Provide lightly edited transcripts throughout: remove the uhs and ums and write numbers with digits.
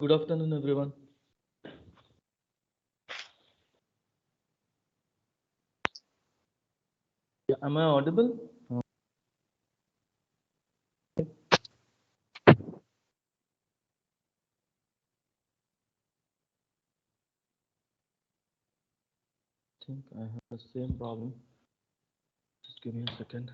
Good afternoon, everyone. Yeah, am I audible? I think I have the same problem. Just give me a second.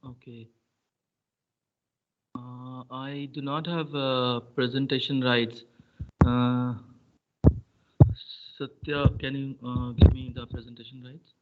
Okay. I do not have presentation rights. Uh, Satya, can you give me the presentation rights?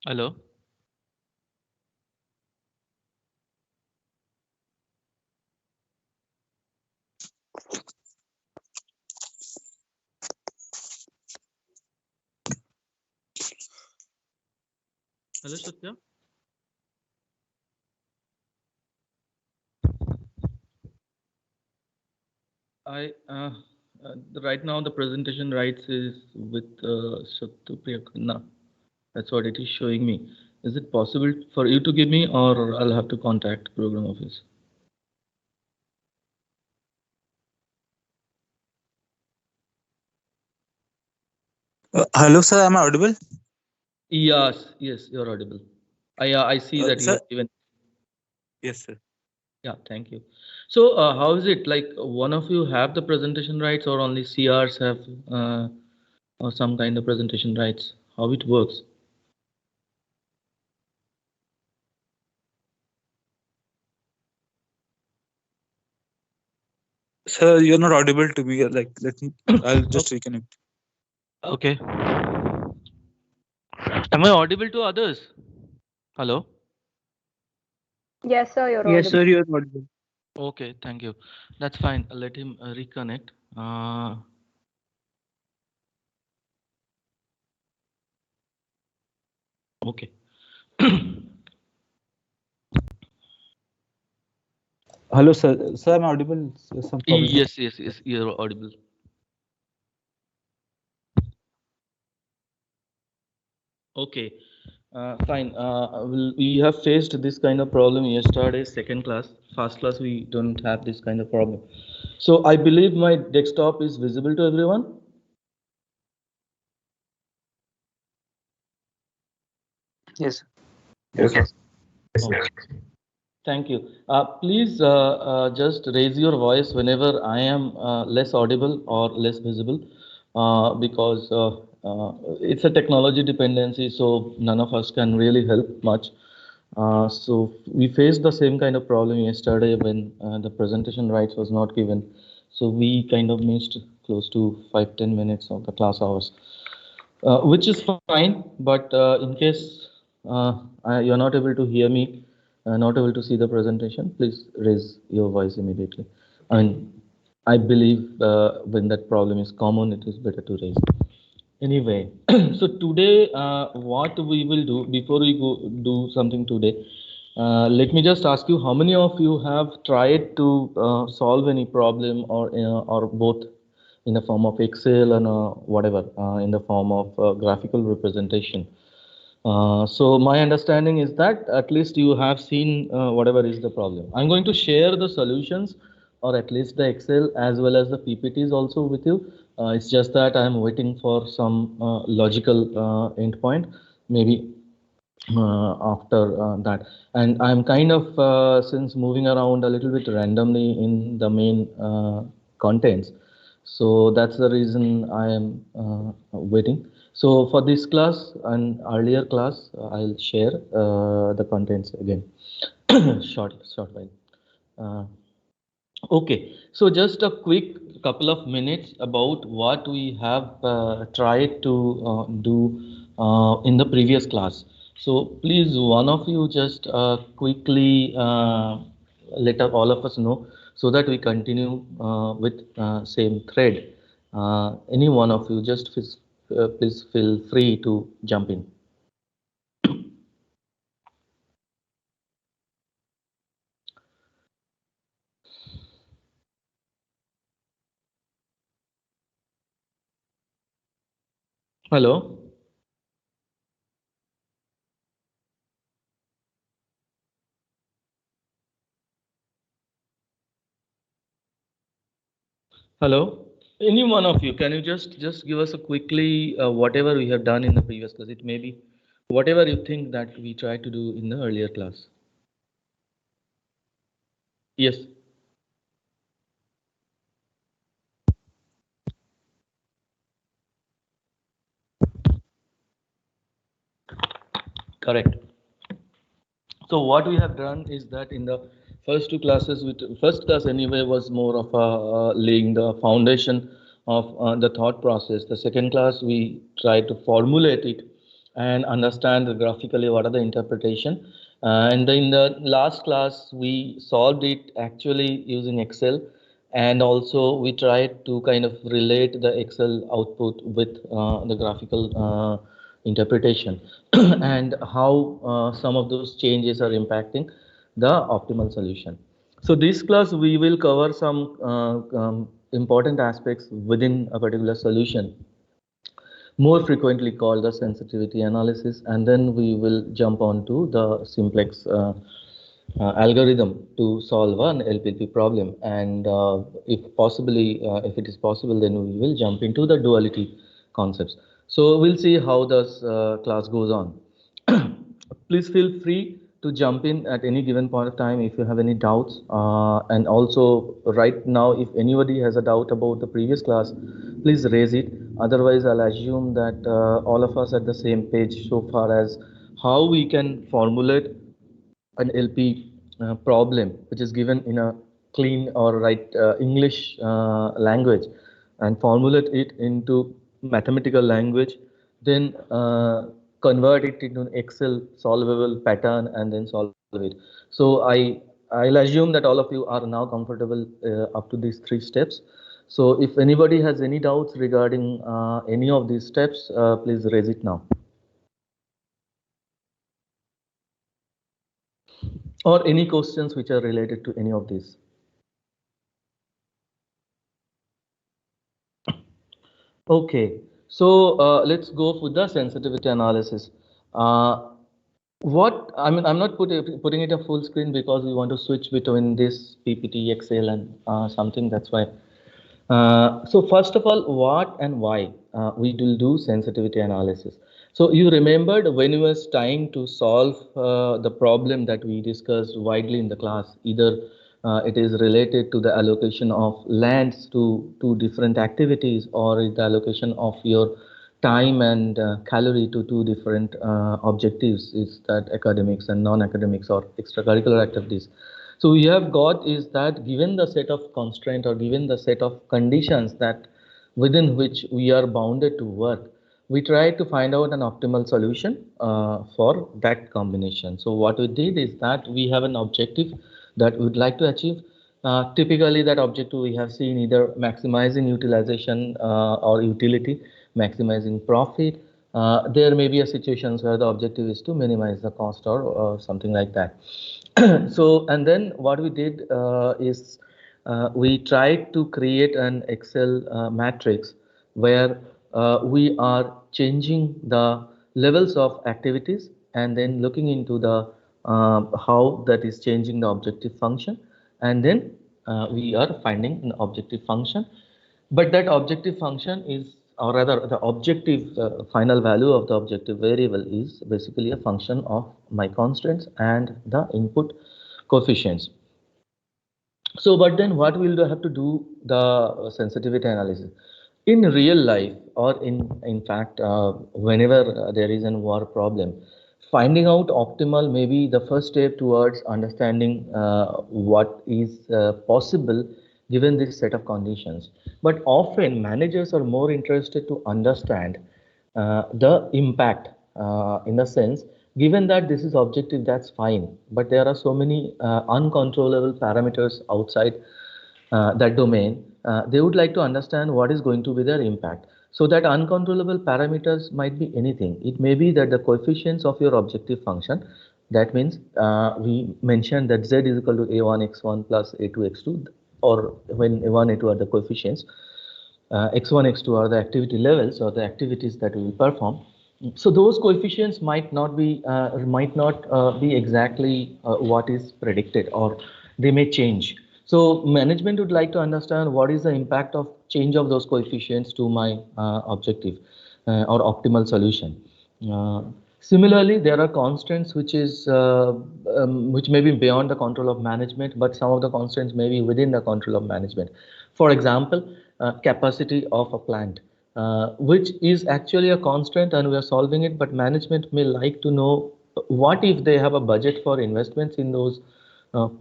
Hello. Hello, Satya. I right now the presentation rights is with Satya Khanna. That's what it is showing me. Is it possible for you to give me, or I'll have to contact program office? Hello, sir. Am I audible? Yes, yes, you're audible. I see that you Sir, have given. yes, sir. Yeah, thank you. So, how is it like one of you have the presentation rights, or only CRs have or some kind of presentation rights? How it works? Sir, you're not audible to me. Like, I'll just Okay. reconnect. Okay. Am I audible to others? Hello. Yes, sir, you're Yes, audible. sir, you're audible. Okay, thank you. That's fine. Let him reconnect. Okay. Hello, sir. Sir, am I audible? Some problem. Yes, yes, yes. You're audible. Okay, fine. We have faced this kind of problem yesterday, second class. First class, we don't have this kind of problem. So I believe my desktop is visible to everyone. Yes. Yes, Okay. sir. Okay. Thank you. Please just raise your voice whenever I am less audible or less visible, because it's a technology dependency, so none of us can really help much. So we faced the same kind of problem yesterday when the presentation rights was not given. So we kind of missed close to 5-10 minutes of the class hours, which is fine. But in case you're not able to hear me, not able to see the presentation, please raise your voice immediately. I mean, I believe when that problem is common, it is better to raise. Anyway, so today, what we will do before we go do something today, let me just ask you, how many of you have tried to solve any problem or both in the form of Excel and whatever, in the form of graphical representation? So my understanding is that at least you have seen whatever is the problem. I'm going to share the solutions, or at least the Excel as well as the PPTs also with you. It's just that I'm waiting for some logical endpoint, maybe after that. And I'm kind of since moving around a little bit randomly in the main contents. So that's the reason I am waiting. So for this class and earlier class, I'll share the contents again short while. Okay, so just a quick couple of minutes about what we have tried to do in the previous class. So please, one of you just quickly let all of us know so that we continue with same thread. Any one of you just please feel free to jump in. Hello. Hello. Any one of you, can you just give us a quickly whatever we have done in the previous class? It may be whatever you think that we tried to do in the earlier class. Yes. Correct. So what we have done is that in the first two classes, first class anyway was more of laying the foundation of the thought process. The second class we tried to formulate it and understand graphically what are the interpretation. And in the last class we solved it actually using Excel, and also we tried to kind of relate the Excel output with the graphical interpretation and how some of those changes are impacting the optimal solution. So this class we will cover some important aspects within a particular solution, more frequently called the sensitivity analysis, and then we will jump on to the simplex algorithm to solve an LPP problem. And if it is possible, then we will jump into the duality concepts. So we'll see how this class goes on. Please feel free to jump in at any given point of time if you have any doubts. And also right now, if anybody has a doubt about the previous class, please raise it. Otherwise, I'll assume that all of us are at the same page so far as how we can formulate an LP problem which is given in a clean or right English language and formulate it into mathematical language, then convert it into an Excel solvable pattern and then solve it. So I'll assume that all of you are now comfortable up to these three steps. So if anybody has any doubts regarding any of these steps, please raise it now. Or any questions which are related to any of these. Okay, so let's go for the sensitivity analysis. What I mean, I'm not putting it a full screen because we want to switch between this PPT, Excel, and something. That's why. So first of all, what and why we will do sensitivity analysis. So you remembered when we were trying to solve the problem that we discussed widely in the class, either it is related to the allocation of lands to different activities, or is the allocation of your time and calorie to two different objectives, is that academics and non-academics or extracurricular activities. So we have got is that given the set of constraint or given the set of conditions that within which we are bounded to work, we try to find out an optimal solution for that combination. So what we did is that we have an objective that we would like to achieve. Typically that objective we have seen either maximizing utilization or utility, maximizing profit. There may be a situations where the objective is to minimize the cost or something like that. So, and then what we did is we tried to create an Excel matrix where we are changing the levels of activities and then looking into the how that is changing the objective function, and then we are finding an objective function. But that objective function is, or rather the objective final value of the objective variable is basically a function of my constraints and the input coefficients. So, but then what we'll have to do the sensitivity analysis in real life, or in fact, whenever there is an war problem, finding out optimal may be the first step towards understanding what is possible given this set of conditions. But often managers are more interested to understand the impact in the sense, given that this is objective, that's fine, but there are so many uncontrollable parameters outside that domain. They would like to understand what is going to be their impact. So that uncontrollable parameters might be anything. It may be that the coefficients of your objective function, that means we mentioned that z is equal to a1 x1 plus a2 x2, or when a1 a2 are the coefficients, x1 x2 are the activity levels or the activities that we will perform. So those coefficients might not be exactly what is predicted, or they may change. So management would like to understand what is the impact of change of those coefficients to my objective or optimal solution. Similarly, there are constraints which may be beyond the control of management, but some of the constraints may be within the control of management. For example, capacity of a plant, which is actually a constraint and we are solving it, but management may like to know what if they have a budget for investments in those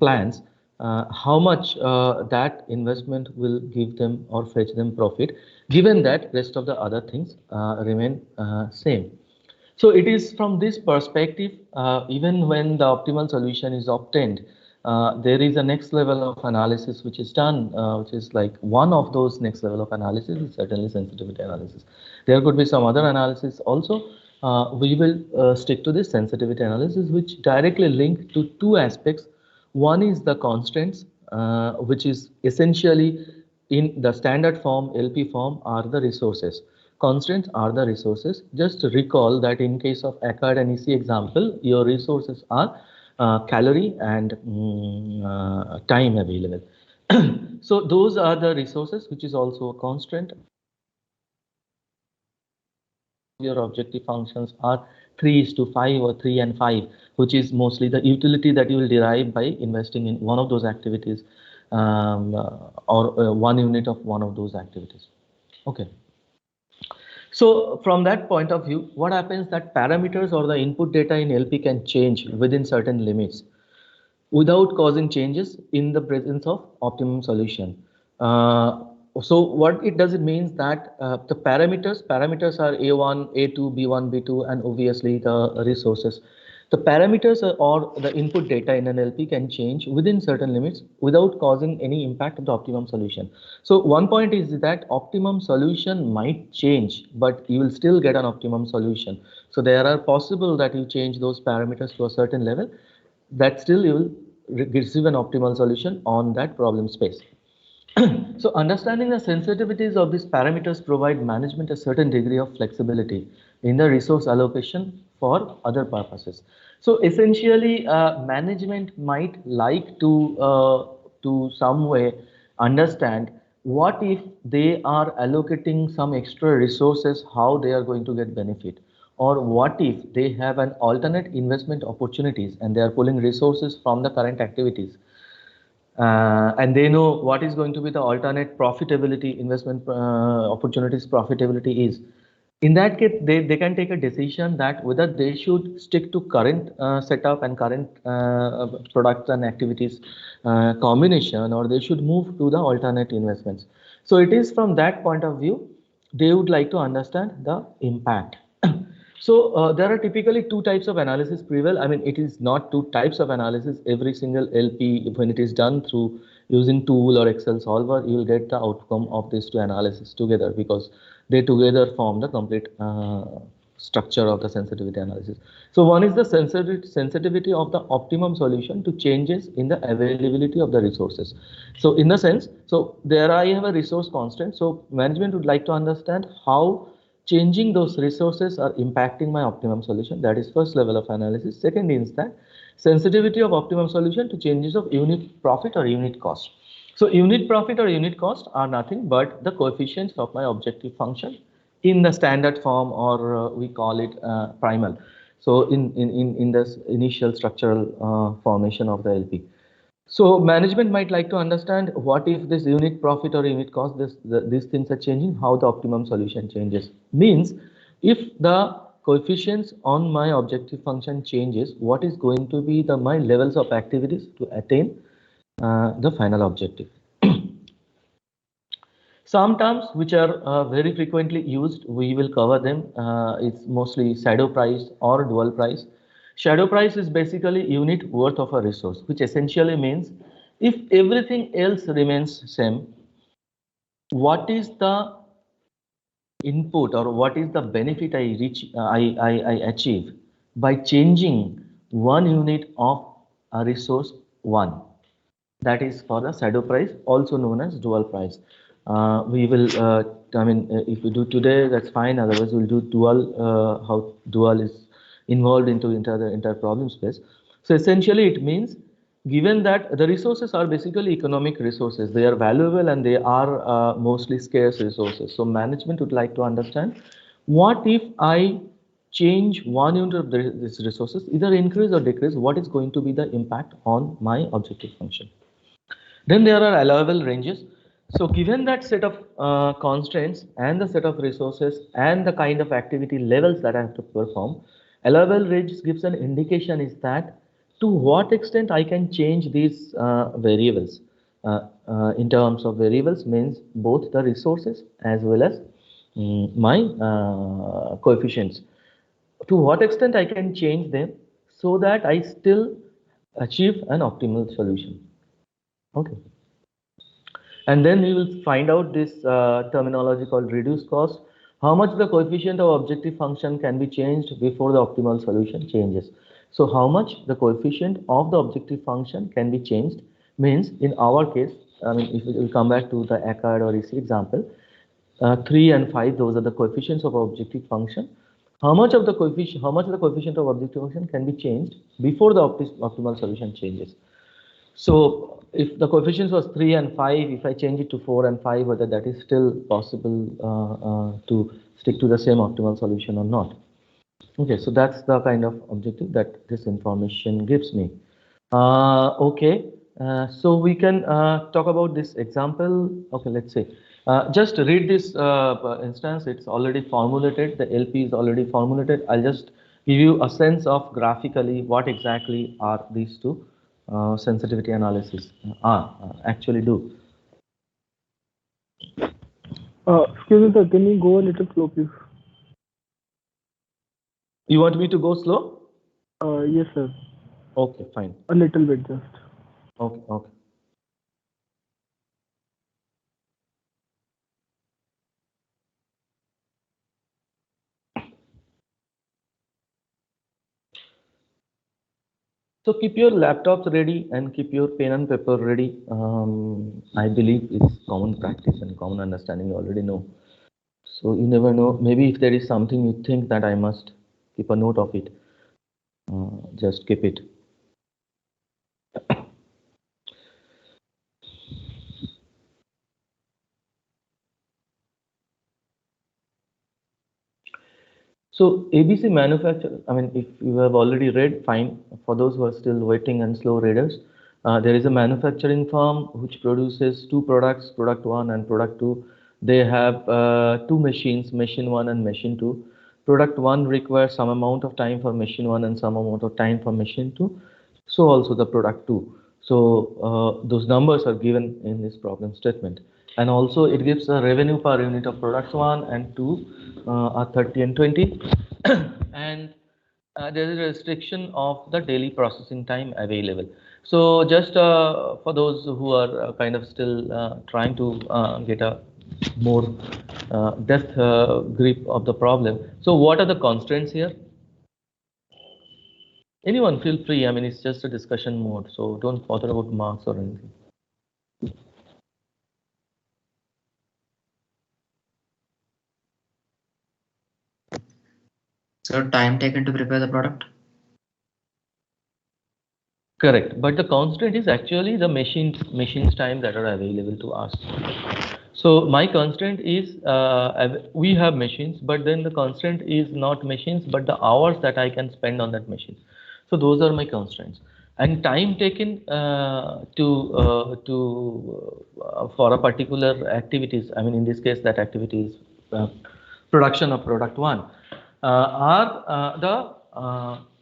plans, how much that investment will give them or fetch them profit, given that rest of the other things remain same. So it is from this perspective, even when the optimal solution is obtained, there is a next level of analysis which is done, which is like one of those next level of analysis is certainly sensitivity analysis. There could be some other analysis also. We will stick to this sensitivity analysis, which directly link to two aspects. One is the constraints, which is essentially in the standard form, LP form, are the resources. Constraints are the resources. Just recall that in case of ACAD and EC example, your resources are calorie and time available. So those are the resources, which is also a constraint. Your objective functions are 3:5 or 3 and 5, which is mostly the utility that you will derive by investing in one of those activities, or 1 unit of one of those activities. Okay. So from that point of view, what happens that parameters or the input data in LP can change within certain limits without causing changes in the presence of optimum solution. So what it does, it means that the parameters are A1, A2, B1, B2, and obviously the resources. The parameters or the input data in an LP can change within certain limits without causing any impact on the optimum solution. So one point is that optimum solution might change, but you will still get an optimum solution. So there are possible that you change those parameters to a certain level, that still you will receive an optimal solution on that problem space. So understanding the sensitivities of these parameters provide management a certain degree of flexibility in the resource allocation for other purposes. So essentially, management might like to some way understand what if they are allocating some extra resources, how they are going to get benefit, or what if they have an alternate investment opportunities and they are pulling resources from the current activities. And they know what is going to be the alternate profitability investment opportunities profitability is. In that case, they can take a decision that whether they should stick to current setup and current products and activities combination, or they should move to the alternate investments. So it is from that point of view, they would like to understand the impact. So there are typically two types of analysis prevail. I mean, it is not two types of analysis. Every single LP, when it is done through using tool or Excel solver, you will get the outcome of these two analysis together, because they together form the complete structure of the sensitivity analysis. So one is the sensitivity of the optimum solution to changes in the availability of the resources. So in the sense, so there I have a resource constant. So management would like to understand how changing those resources are impacting my optimum solution. That is first level of analysis. Second is that sensitivity of optimum solution to changes of unit profit or unit cost. So unit profit or unit cost are nothing but the coefficients of my objective function in the standard form, or we call it primal. So in this initial structural formation of the LP. So management might like to understand what if this unit profit or unit cost, these things are changing, how the optimum solution changes. Means if the coefficients on my objective function changes, what is going to be my levels of activities to attain the final objective. Some terms which are very frequently used, we will cover them. It's mostly shadow price or dual price. Shadow price is basically unit worth of a resource, which essentially means if everything else remains same, what is the input or what is the benefit I achieve by changing one unit of a resource one. That is for the shadow price, also known as dual price. We will, if we do today, that's fine. Otherwise, we'll do dual, how dual is involved into entire problem space. So essentially, it means given that the resources are basically economic resources, they are valuable and they are mostly scarce resources. So management would like to understand what if I change one unit of these resources, either increase or decrease, what is going to be the impact on my objective function. Then there are allowable ranges. So given that set of constraints and the set of resources and the kind of activity levels that I have to perform, allowable ranges gives an indication is that to what extent I can change these variables. In terms of variables means both the resources as well as my coefficients. To what extent I can change them so that I still achieve an optimal solution. Okay. And then we will find out this terminology called reduced cost. How much the coefficient of objective function can be changed before the optimal solution changes. So how much the coefficient of the objective function can be changed means in our case, I mean, if we will come back to the ACAD or EC example, 3 and 5, those are the coefficients of objective function. How much of the coefficient of objective function can be changed before the optimal solution changes? So if the coefficients was 3 and 5, if I change it to 4 and 5, whether that is still possible to stick to the same optimal solution or not. Okay, so that's the kind of objective that this information gives me. Okay, so we can talk about this example. Okay, let's say, just read this instance. It's already formulated. The LP is already formulated. I'll just give you a sense of graphically what exactly are these two sensitivity analysis actually do. Excuse me, sir. Can you go a little slow, please? You want me to go slow? Yes, sir. Okay, fine. A little bit, just. Okay, okay. So keep your laptops ready and keep your pen and paper ready. I believe it's common practice and common understanding, you already know. So you never know, maybe if there is something you think that I must keep a note of it, just keep it. So ABC manufacturer, I mean, if you have already read, fine. For those who are still waiting and slow readers, there is a manufacturing firm which produces two products, product 1 and product 2. They have two machines, machine 1 and machine 2. Product 1 requires some amount of time for machine 1 and some amount of time for machine 2. So also the product 2. So those numbers are given in this problem statement. And also it gives a revenue per unit of products 1 and 2 are 30 and 20. And there is a restriction of the daily processing time available. So just for those who are kind of still trying to get a more depth grip of the problem. So what are the constraints here? Anyone feel free, I mean, it's just a discussion mode, so don't bother about marks or anything. So time taken to prepare the product? Correct, but the constraint is actually the machine's time that are available to us. So my constraint is, we have machines, but then the constraint is not machines, but the hours that I can spend on that machine. So those are my constraints. And time taken for a particular activities, I mean, in this case, that activity is production of product 1.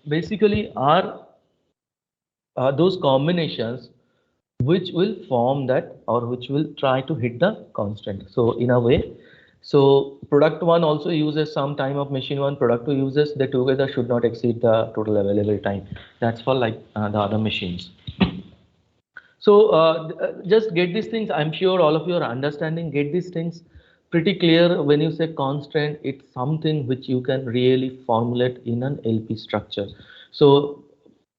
basically are those combinations which will form that, or which will try to hit the constant. So in a way, so product 1 also uses some time of machine 1, product 2 uses, they together should not exceed the total available time. That's for like the other machines. So just get these things. I'm sure all of you are understanding. Get these things pretty clear. When you say constant, it's something which you can really formulate in an LP structure. So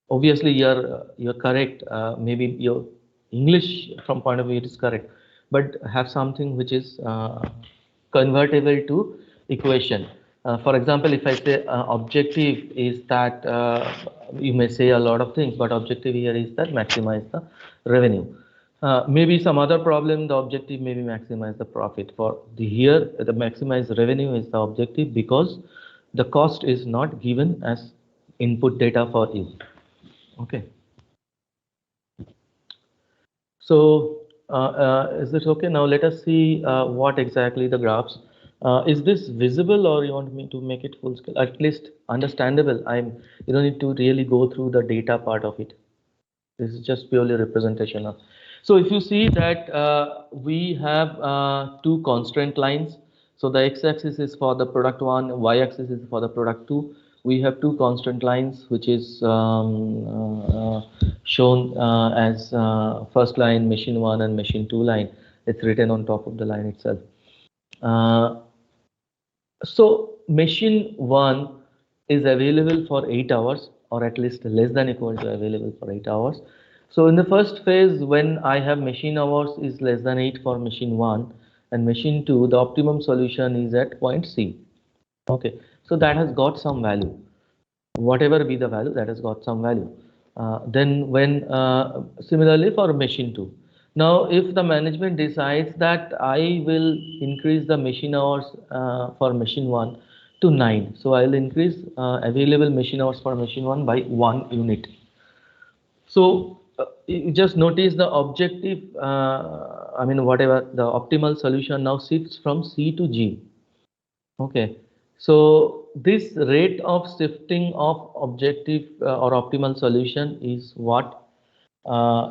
obviously you're correct. Maybe your English from point of view it is correct, but have something which is convertible to equation. For example, if I say objective is that you may say a lot of things, but objective here is that maximize the revenue. Maybe some other problem, the objective maybe maximize the profit. For the here, the maximize revenue is the objective because the cost is not given as input data for you. Okay. So is it okay? Now let us see what exactly the graphs. Is this visible, or you want me to make it full scale? At least understandable. You don't need to really go through the data part of it. This is just purely representation of. So if you see that we have two constraint lines. So the x-axis is for the product 1, y-axis is for the product 2. We have two constant lines, which is shown as first line machine 1 and machine 2 line. It's written on top of the line itself. So machine 1 is available for 8 hours, or at least less than equal to available for 8 hours. So in the first phase, when I have machine hours is less than 8 for machine 1 and machine 2, the optimum solution is at point C. Okay, so that has got some value. Whatever be the value, that has got some value. Then when similarly for machine 2. Now, if the management decides that I will increase the machine hours for machine 1 to 9, so I will increase available machine hours for machine 1 by 1 unit. So you just notice the objective, whatever the optimal solution now shifts from C to G. Okay, so this rate of shifting of objective or optimal solution is what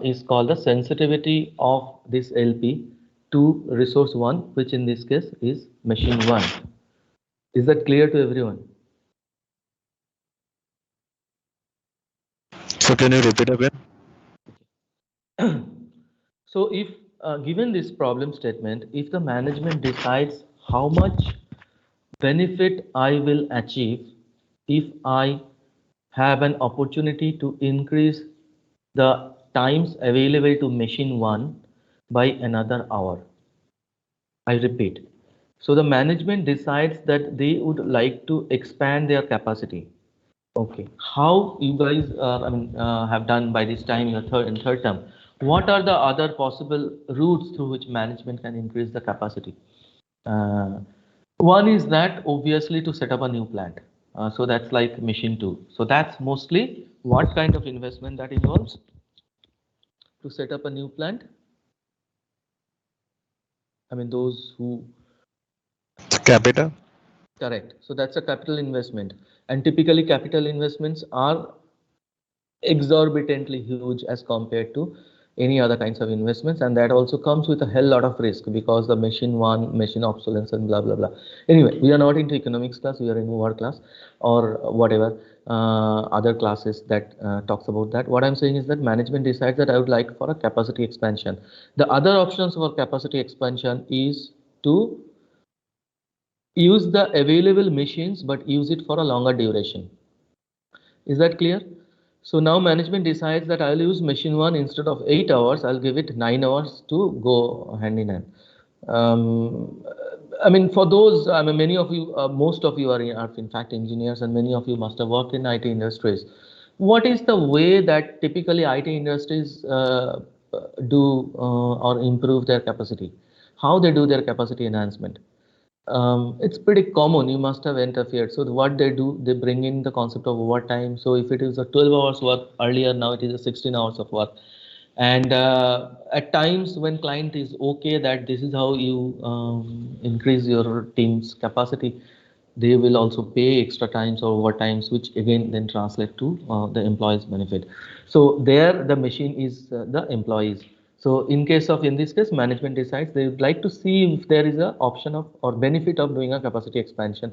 is called the sensitivity of this LP to resource 1, which in this case is machine 1. Is that clear to everyone? So can you repeat again? So if given this problem statement, if the management decides how much benefit I will achieve if I have an opportunity to increase the times available to machine 1 by another hour. I repeat. So the management decides that they would like to expand their capacity. Okay, how you guys have done by this time in third term? What are the other possible routes through which management can increase the capacity? One is that obviously to set up a new plant. So that's like machine 2. So that's mostly what kind of investment that involves to set up a new plant? I mean, those who. Capital. Correct. So that's a capital investment. And typically capital investments are exorbitantly huge as compared to any other kinds of investments, and that also comes with a hell lot of risk because the machine 1, machine obsolescence and blah blah blah. Anyway, we are not into economics class, we are in war class or whatever other classes that talks about that. What I'm saying is that management decides that I would like for a capacity expansion. The other options for capacity expansion is to use the available machines but use it for a longer duration. Is that clear? So now management decides that I'll use machine 1 instead of 8 hours, I'll give it 9 hours to go hand in hand. For those, many of you, most of you are in fact engineers, and many of you must have worked in IT industries. What is the way that typically IT industries do or improve their capacity? How they do their capacity enhancement? It's pretty common, you must have interfered. So what they do, they bring in the concept of overtime. So if it is a 12 hours work earlier, now it is a 16 hours of work. And at times when client is okay that this is how you increase your team's capacity, They will also pay extra times or overtimes, which again then translate to the employees' benefit. So there the machine is the employees. So in this case, management decides they would like to see if there is a option of or benefit of doing a capacity expansion.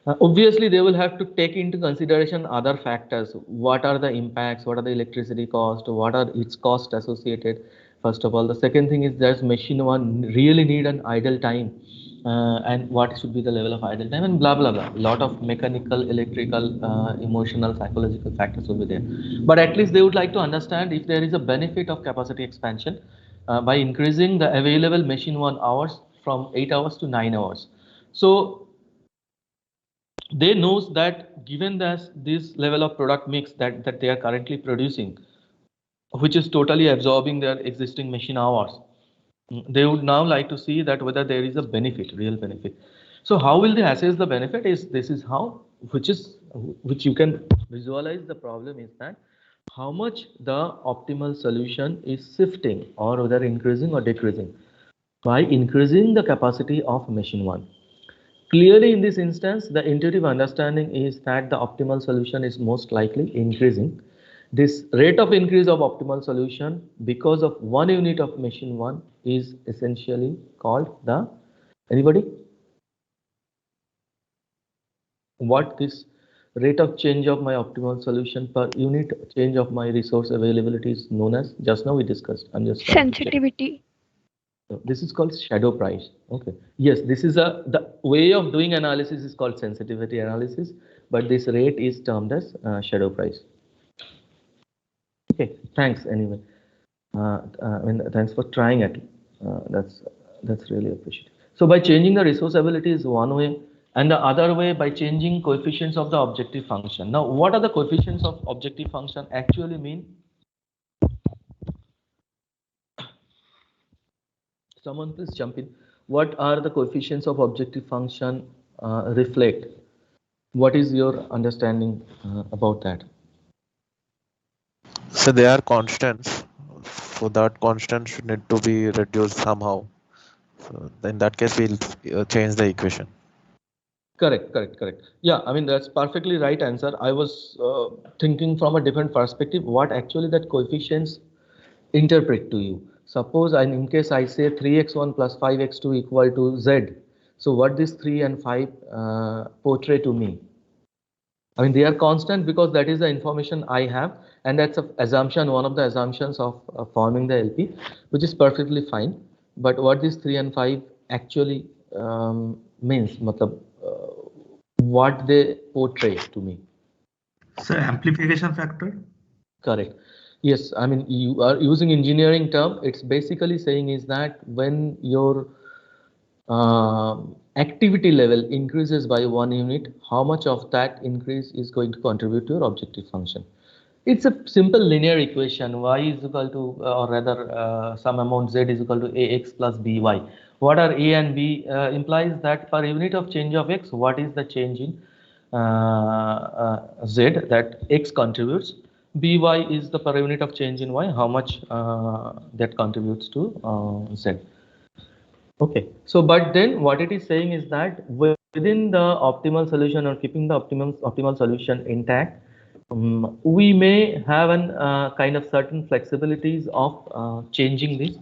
Obviously, they will have to take into consideration other factors. What are the impacts? What are the electricity cost? What are its cost associated? First of all, the second thing is does machine one really need an idle time? And what should be the level of idle time and blah blah blah. Lot of mechanical, electrical, emotional, psychological factors will be there. But at least they would like to understand if there is a benefit of capacity expansion by increasing the available machine one hours from 8 hours to 9 hours. So they knows that given that this level of product mix that they are currently producing, which is totally absorbing their existing machine hours, they would now like to see that whether there is a benefit, real benefit. So how will they assess the benefit is this is how, which you can visualize the problem is that how much the optimal solution is shifting or whether increasing or decreasing by increasing the capacity of machine one. Clearly, in this instance, the intuitive understanding is that the optimal solution is most likely increasing. This rate of increase of optimal solution because of 1 unit of machine 1 is essentially called the, anybody? What this rate of change of my optimal solution per unit change of my resource availability is known as, just now we discussed, I'm just trying to check. Sensitivity. So this is called shadow price. Okay. Yes, this is the way of doing analysis is called sensitivity analysis, but this rate is termed as shadow price. Okay. Thanks anyway. Thanks for trying it. That's really appreciated. So by changing the resource ability is one way, and the other way by changing coefficients of the objective function. Now, what are the coefficients of objective function actually mean? Someone please jump in. What are the coefficients of objective function reflect? What is your understanding about that? So they are constants. So that constant should need to be reduced somehow. So in that case, we'll change the equation. Correct. Yeah, I mean, that's perfectly right answer. I was thinking from a different perspective, what actually that coefficients interpret to you. Suppose in case I say 3x1 plus 5x2 equal to z. So what this 3 and 5 portray to me? I mean, they are constant because that is the information I have, and that's an assumption, one of the assumptions of forming the LP, which is perfectly fine. But what this 3 and 5 actually means, what they portray to me. So amplification factor? Correct. Yes, I mean, you are using engineering term. It's basically saying is that when your activity level increases by 1 unit, how much of that increase is going to contribute to your objective function? It's a simple linear equation. Y is equal to, or rather some amount z is equal to ax plus by. What are a and b implies that per unit of change of x, what is the change in z that x contributes. By is the per unit of change in y, how much that contributes to z. Okay, so but then what it is saying is that within the optimal solution or keeping the optimal solution intact, we may have an kind of certain flexibilities of changing these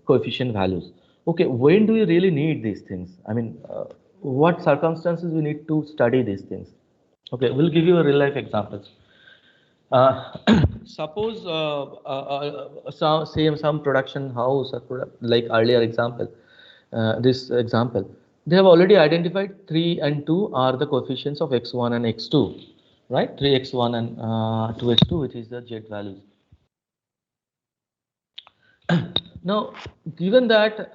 coefficient values. Okay, when do you really need these things? I mean, what circumstances we need to study these things? Okay, we'll give you a real life examples. Suppose some production house, like earlier example, this example, they have already identified 3 and 2 are the coefficients of x1 and x2, right? 3x1 and 2x2, which is the z values. Now, given that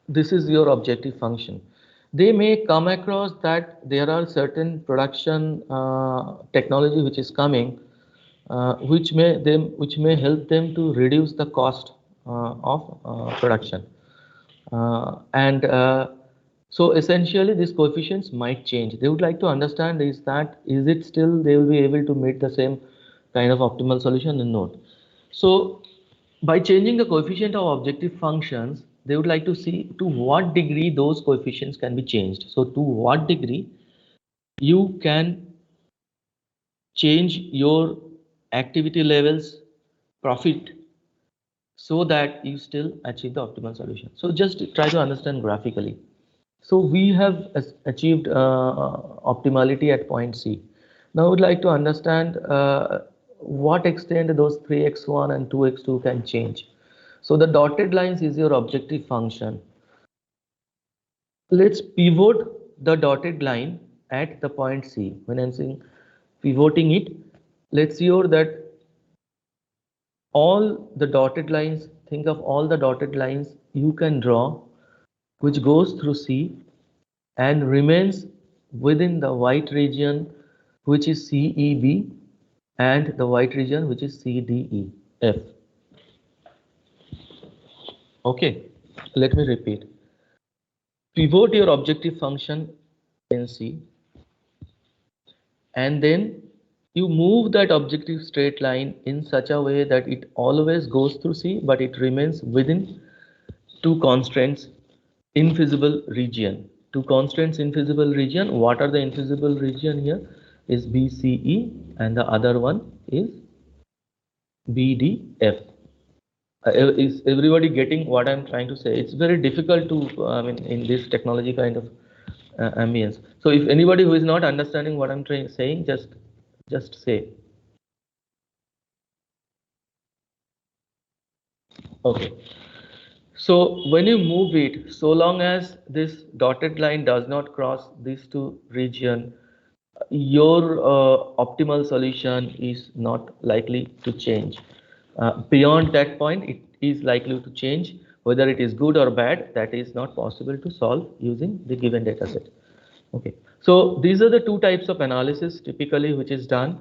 this is your objective function, they may come across that there are certain production technology which is coming, which may help them to reduce the cost of production, so essentially these coefficients might change. They would like to understand is it still they will be able to meet the same kind of optimal solution or not. So by changing the coefficient of objective functions, they would like to see to what degree those coefficients can be changed. So to what degree you can change your activity levels, profit, so that you still achieve the optimal solution. So just try to understand graphically. So we have achieved optimality at point C. Now I would like to understand what extent those 3x1 and 2x2 can change. So the dotted lines is your objective function. Let's pivot the dotted line at the point C. When I'm saying pivoting it, let's see that all the dotted lines, think of all the dotted lines you can draw which goes through C and remains within the white region which is CEB and the white region which is CDEF. Okay, let me repeat. Pivot your objective function in C and then you move that objective straight line in such a way that it always goes through C but it remains within two constraints invisible region. Two constraints invisible region. What are the invisible region here? Is BCE and the other one is BDF. Is everybody getting what I'm trying to say? It's very difficult to, I mean, in this technology kind of ambience. So if anybody who is not understanding what I'm saying, just say. Okay. So when you move it, so long as this dotted line does not cross these two regions, your optimal solution is not likely to change. Beyond that point, it is likely to change. Whether it is good or bad, that is not possible to solve using the given data set. Okay, so these are the two types of analysis typically which is done.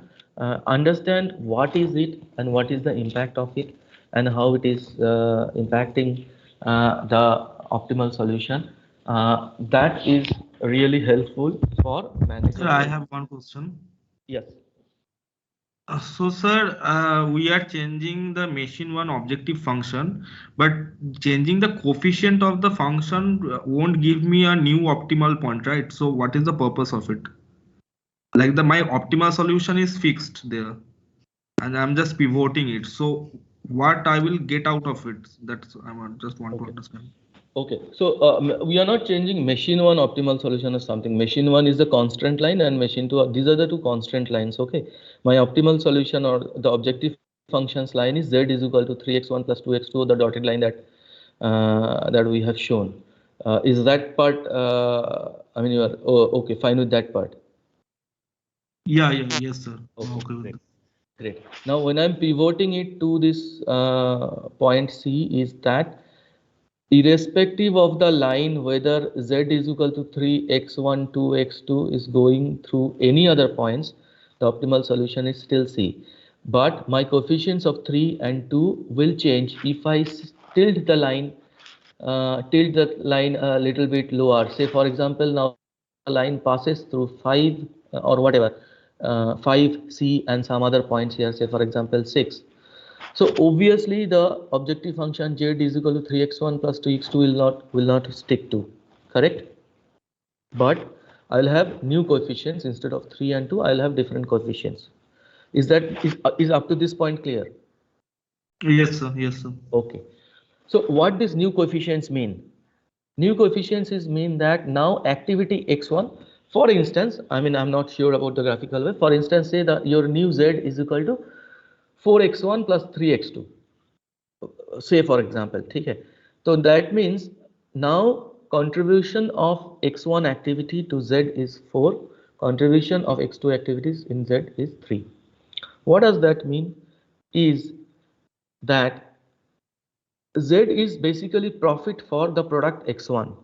Understand what is it and what is the impact of it and how it is impacting the optimal solution. That is really helpful for managing. Sir, I have one question. Yes. So, sir, we are changing the machine one objective function, but changing the coefficient of the function won't give me a new optimal point, right? So, what is the purpose of it? Like my optimal solution is fixed there, and I'm just pivoting it. So, what I will get out of it? That's just want to understand. Okay, so we are not changing machine one optimal solution or something. Machine one is the constant line and machine two, these are the two constant lines. Okay, my optimal solution or the objective functions line is z is equal to 3x1 plus 2x2, the dotted line that that we have shown. Is that part, I mean, you are okay, fine with that part? Yeah, yes, sir. Okay, great. Now, when I'm pivoting it to this point C, is that irrespective of the line, whether z is equal to 3x1, 2x2 is going through any other points, the optimal solution is still C. But my coefficients of 3 and 2 will change if I tilt the line a little bit lower. Say, for example, now the line passes through 5 or whatever, 5C and some other points here, say, for example, 6. So obviously the objective function z is equal to 3x1 plus 2x2 will not stick to, correct? But I will have new coefficients instead of 3 and 2. I will have different coefficients. Is up to this point clear? Yes, sir. Yes, sir. Okay. So what does new coefficients mean? New coefficients mean that now activity x1, for instance, I mean, I'm not sure about the graphical way. For instance, say that your new z is equal to 4x1 plus 3x2, say for example. Okay, so that means now contribution of x1 activity to z is 4, contribution of x2 activities in z is 3. What does that mean? Is that z is basically profit for the product x1.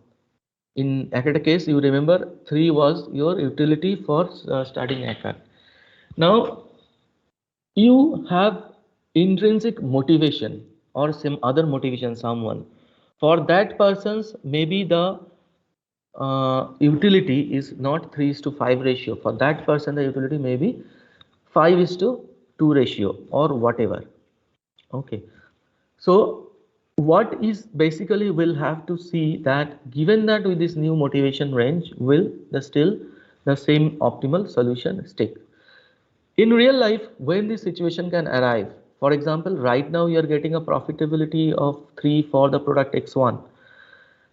In Acatta case, you remember 3 was your utility for starting Acatta. Now you have intrinsic motivation or some other motivation, someone, for that person's maybe the utility is not 3:5 ratio. For that person the utility may be 5:2 ratio or whatever. Okay, so what is basically we'll have to see that given that with this new motivation range, will still the same optimal solution stick? In real life, when this situation can arrive, for example, right now you are getting a profitability of 3 for the product X1.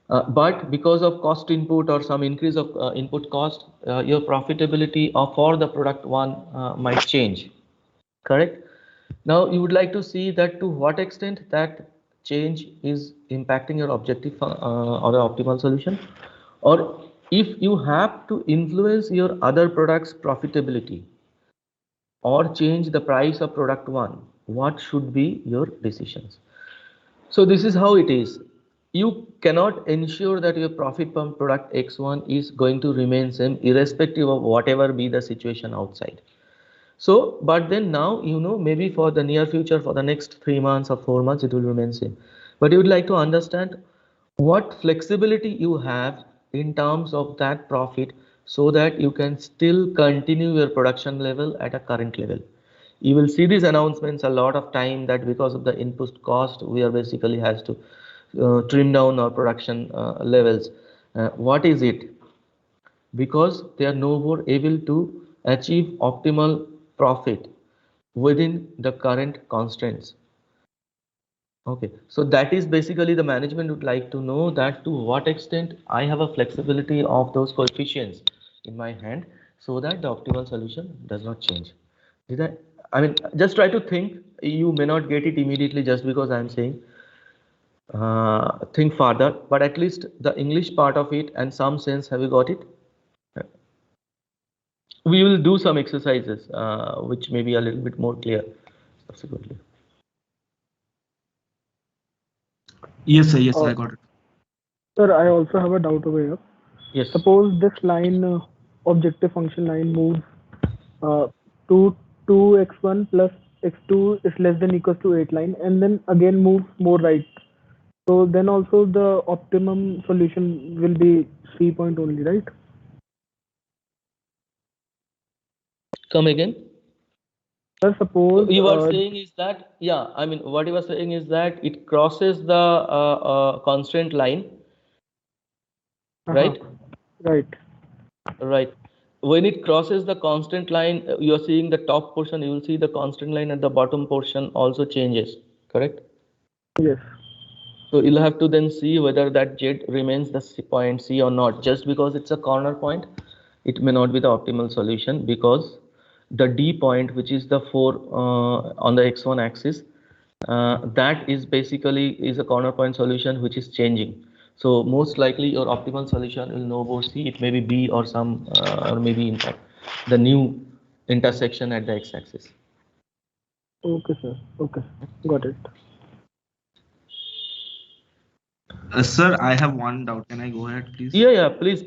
But because of cost input or some increase of input cost, your profitability for the product 1 might change, correct? Now you would like to see that to what extent that change is impacting your objective or the optimal solution, or if you have to influence your other products profitability or change the price of product 1, what should be your decisions? So this is how it is. You cannot ensure that your profit from product X1 is going to remain same irrespective of whatever be the situation outside. So, but then now, maybe for the near future, for the next 3 months or 4 months, it will remain same. But you would like to understand what flexibility you have in terms of that profit so that you can still continue your production level at a current level. You will see these announcements a lot of time that because of the input cost, we are basically has to trim down our production levels. What is it? Because they are no more able to achieve optimal profit within the current constraints. Okay, so that is basically the management would like to know that to what extent I have a flexibility of those coefficients in my hand so that the optimal solution does not change. I mean, just try to think. You may not get it immediately just because I'm saying. Think further, but at least the English part of it and some sense, have you got it? We will do some exercises which may be a little bit more clear subsequently. Yes, sir. Yes, I got it. Sir, I also have a doubt over here. Yes. Suppose this line, objective function line, moves to 2x1 plus x2 is less than equals to 8 line, and then again moves more right. So then also the optimum solution will be 3 point only, right? Come again. Sir, suppose You are saying is that, yeah, I mean, what you are saying is that it crosses the constraint line, right? Right. Right. When it crosses the constant line, you are seeing the top portion, you will see the constant line at the bottom portion also changes, correct? Yes. So you'll have to then see whether that Z remains the point C or not. Just because it's a corner point, it may not be the optimal solution because the D point, which is the 4 on the X1 axis, that is basically is a corner point solution which is changing. So most likely your optimal solution will no more C. It may be B or some or maybe in fact the new intersection at the x-axis. Okay, sir. Okay, got it. Sir, I have one doubt. Can I go ahead, please? Yeah, please.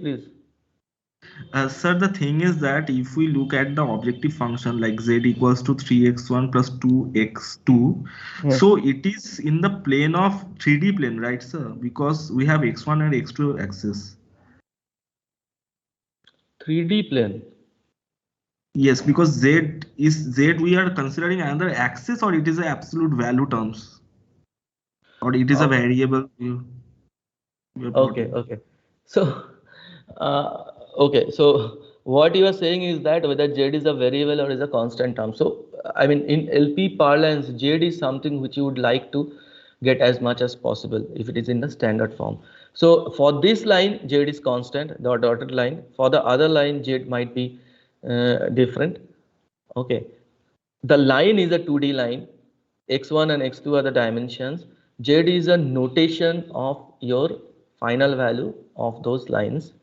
Sir, the thing is that if we look at the objective function like z equals to 3x1 plus 2x2, so it is in the plane of 3D plane, right, sir? Because we have x1 and x2 axis. 3D plane. Yes, because z we are considering another axis, or it is a absolute value terms, or it is a variable. Okay. So, okay. So what you are saying is that whether Z is a variable or is a constant term. So, I mean, in LP parlance, Z is something which you would like to get as much as possible if it is in the standard form. So for this line, Z is constant, the dotted line. For the other line, Z might be different. Okay. The line is a 2D line. X1 and X2 are the dimensions. Z is a notation of your final value of those lines,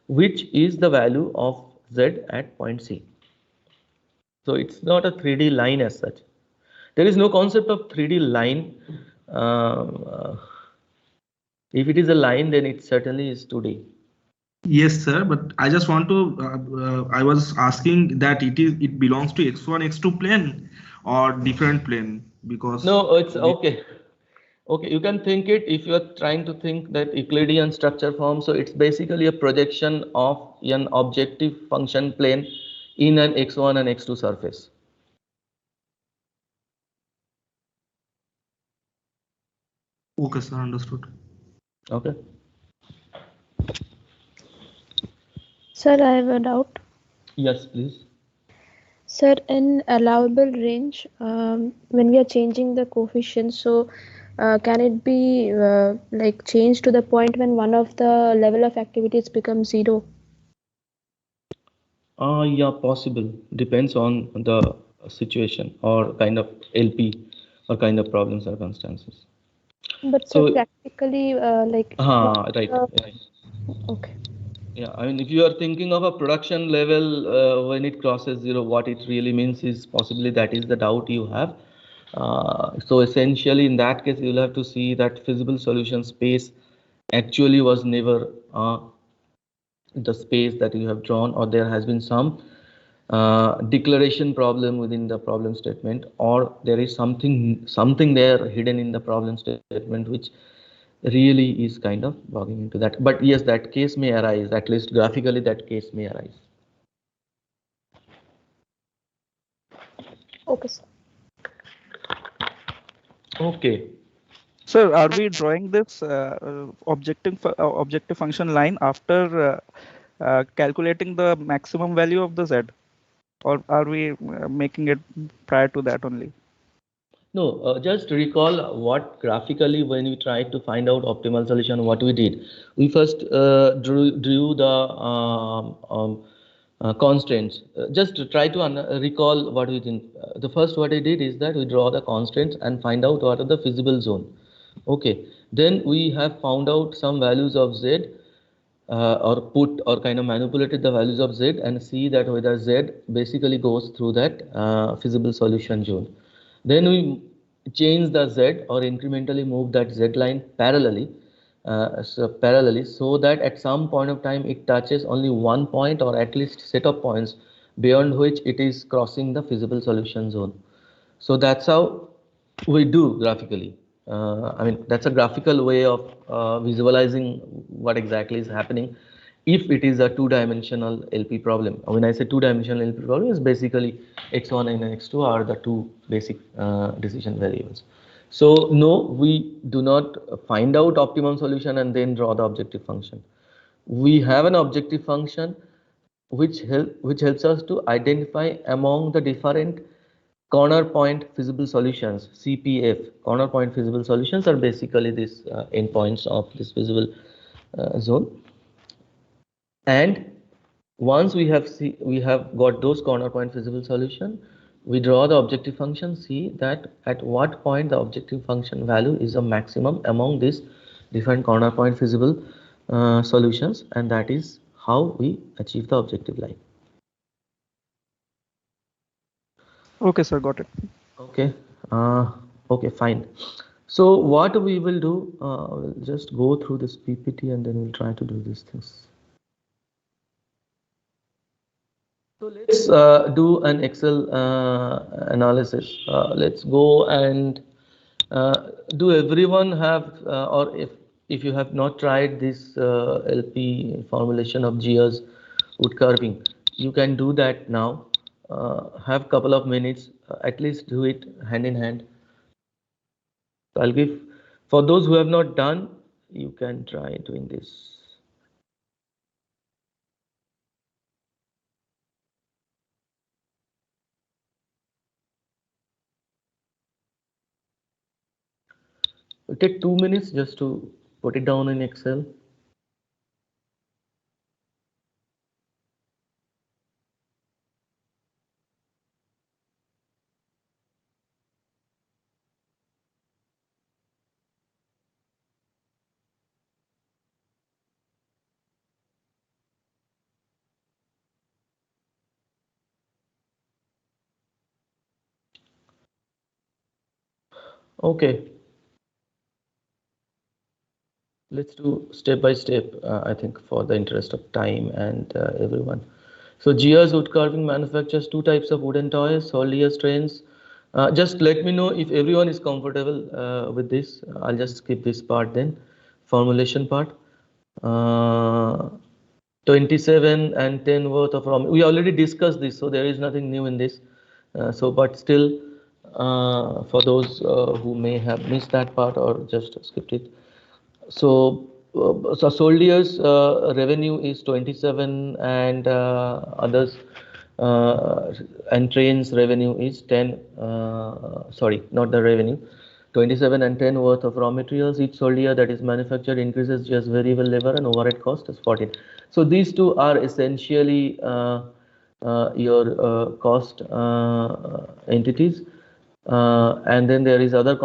which is the value of Z at point C. So it's not a 3D line as such. There is no concept of 3D line. If it is a line, then it certainly is 2D. Yes, sir. But I just want to. I was asking that it belongs to x1, x2 plane or different plane, because no, it's okay. Okay, you can think it if you are trying to think that Euclidean structure form. So it's basically a projection of an objective function plane in an x1 and x2 surface. Okay, sir, understood. Okay. Sir, I have a doubt. Yes, please. Sir, in allowable range, when we are changing the coefficient, so can it be like changed to the point when one of the level of activities becomes 0? Yeah, possible. Depends on the situation or kind of LP or kind of problem circumstances. But So, practically, like right. okay. Yeah, I mean, if you are thinking of a production level when it crosses 0, what it really means is possibly that is the doubt you have. So essentially, in that case, you'll have to see that feasible solution space actually was never the space that you have drawn, or there has been some declaration problem within the problem statement, or there is something there hidden in the problem statement which really is kind of logging into that. But yes, that case may arise, at least graphically that case may arise. Okay, sir. Okay. Sir, are we drawing this objective function line after calculating the maximum value of the z, or are we making it prior to that only? No, just recall what graphically when we tried to find out optimal solution, what we did. We first drew the constraints. Just to try to recall what we did. The first what I did is that we draw the constraints and find out what are the feasible zone. Okay. Then we have found out some values of z or put or kind of manipulated the values of z and see that whether z basically goes through that feasible solution zone. Then we change the z or incrementally move that z line parallelly so that at some point of time it touches only one point or at least set of points beyond which it is crossing the feasible solution zone. So that's how we do graphically. I mean, that's a graphical way of visualizing what exactly is happening if it is a two-dimensional LP problem. When I say two-dimensional LP problem, is basically x1 and x2 are the two basic decision variables. So no, we do not find out optimum solution and then draw the objective function. We have an objective function which helps us to identify among the different corner point feasible solutions, CPF. Corner point feasible solutions are basically these endpoints of this feasible zone. And once we have got those corner point feasible solution, we draw the objective function, see that at what point the objective function value is a maximum among these different corner point feasible solutions, and that is how we achieve the objective line. Okay, sir, got it. Okay, okay, fine. So what we will do, we'll just go through this PPT and then we'll try to do these things. So let's do an Excel analysis. Let's go and do everyone have, or if you have not tried this LP formulation of Gia's wood carving, you can do that now. Have couple of minutes, at least do it hand in hand. So I'll give, for those who have not done, you can try doing this. It'll take 2 minutes just to put it down in Excel. Okay. Let's do step by step, I think, for the interest of time and everyone. So Gia's wood carving manufactures two types of wooden toys, soldiers trains. Just let me know if everyone is comfortable with this. I'll just skip this part then. Formulation part. 27 and 10 worth of raw. We already discussed this, so there is nothing new in this. But still, for those who may have missed that part or just skipped it. So, Soldiers revenue is 27 and others and Train's revenue is 10. Sorry, not the revenue. 27 and 10 worth of raw materials. Each soldier that is manufactured increases just variable labor and overhead cost is 14. So these two are essentially your cost entities. And then there is other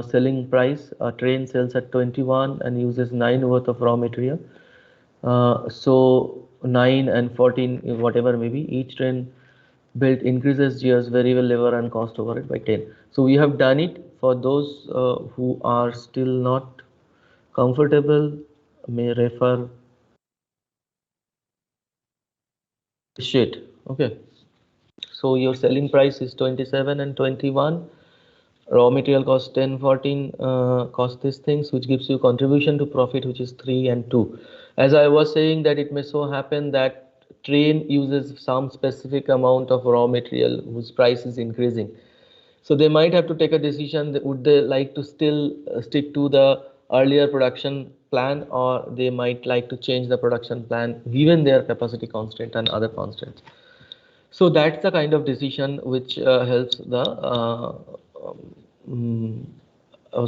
selling price. A train sells at 21 and uses 9 worth of raw material. So 9 and 14, whatever may be, each train built increases GS variable labor and cost overhead by 10. So we have done it. For those who are still not comfortable, may refer sheet. Okay. So your selling price is 27 and 21. Raw material cost 10, 14 cost these things, which gives you contribution to profit, which is 3 and 2. As I was saying that it may so happen that train uses some specific amount of raw material whose price is increasing. So they might have to take a decision that would they like to still stick to the earlier production plan, or they might like to change the production plan given their capacity constraint and other constraints. So that's the kind of decision which helps the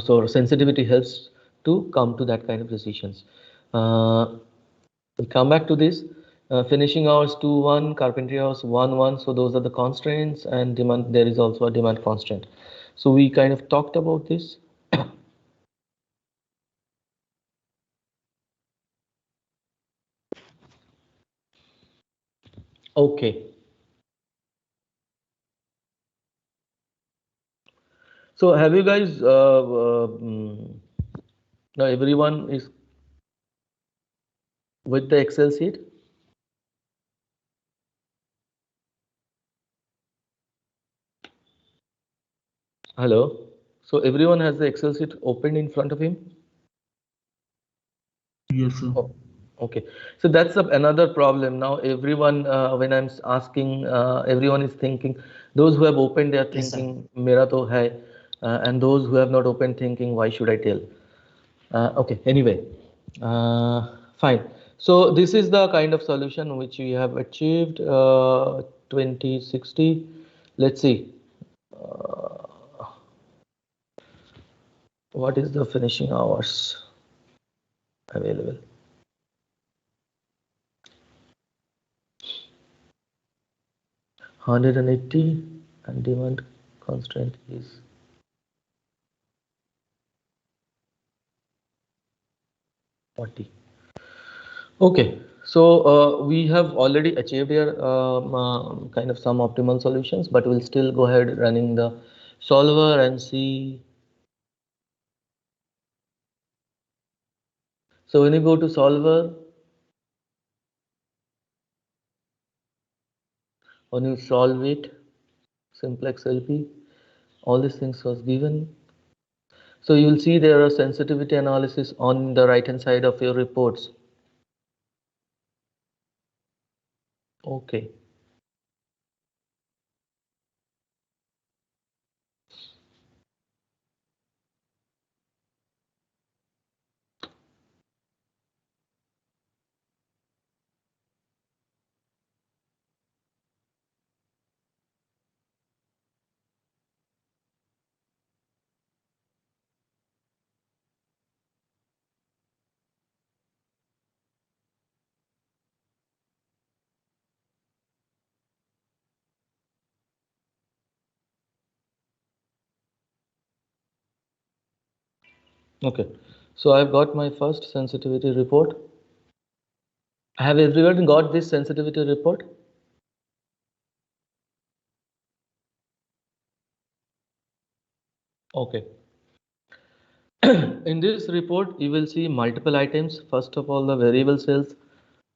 so sensitivity helps to come to that kind of decisions. We'll come back to this. Finishing hours 2-1, carpentry hours 1-1. So those are the constraints, and demand. There is also a demand constraint. So we kind of talked about this. Okay. So have you guys now everyone is with the Excel sheet? Hello. So everyone has the Excel sheet open in front of him? Yes, sir. Oh, okay. So that's another problem. Now everyone, when I'm asking, everyone is thinking, those who have opened, they are Yes, sir. thinking, Mera to hai, and those who have not opened thinking, why should I tell? Okay, anyway, fine. So this is the kind of solution which we have achieved, 2060. Let's see. What is the finishing hours available? $180 and demand constraint is 40. Okay, so we have already achieved here kind of some optimal solutions, but we'll still go ahead running the solver and see. So when you go to solver, when you solve it, simplex LP, all these things was given. So you'll see there are sensitivity analysis on the right hand side of your reports. Okay. Okay, so I've got my first sensitivity report. Have everyone got this sensitivity report? Okay. In this report, you will see multiple items. First of all, the variable cells.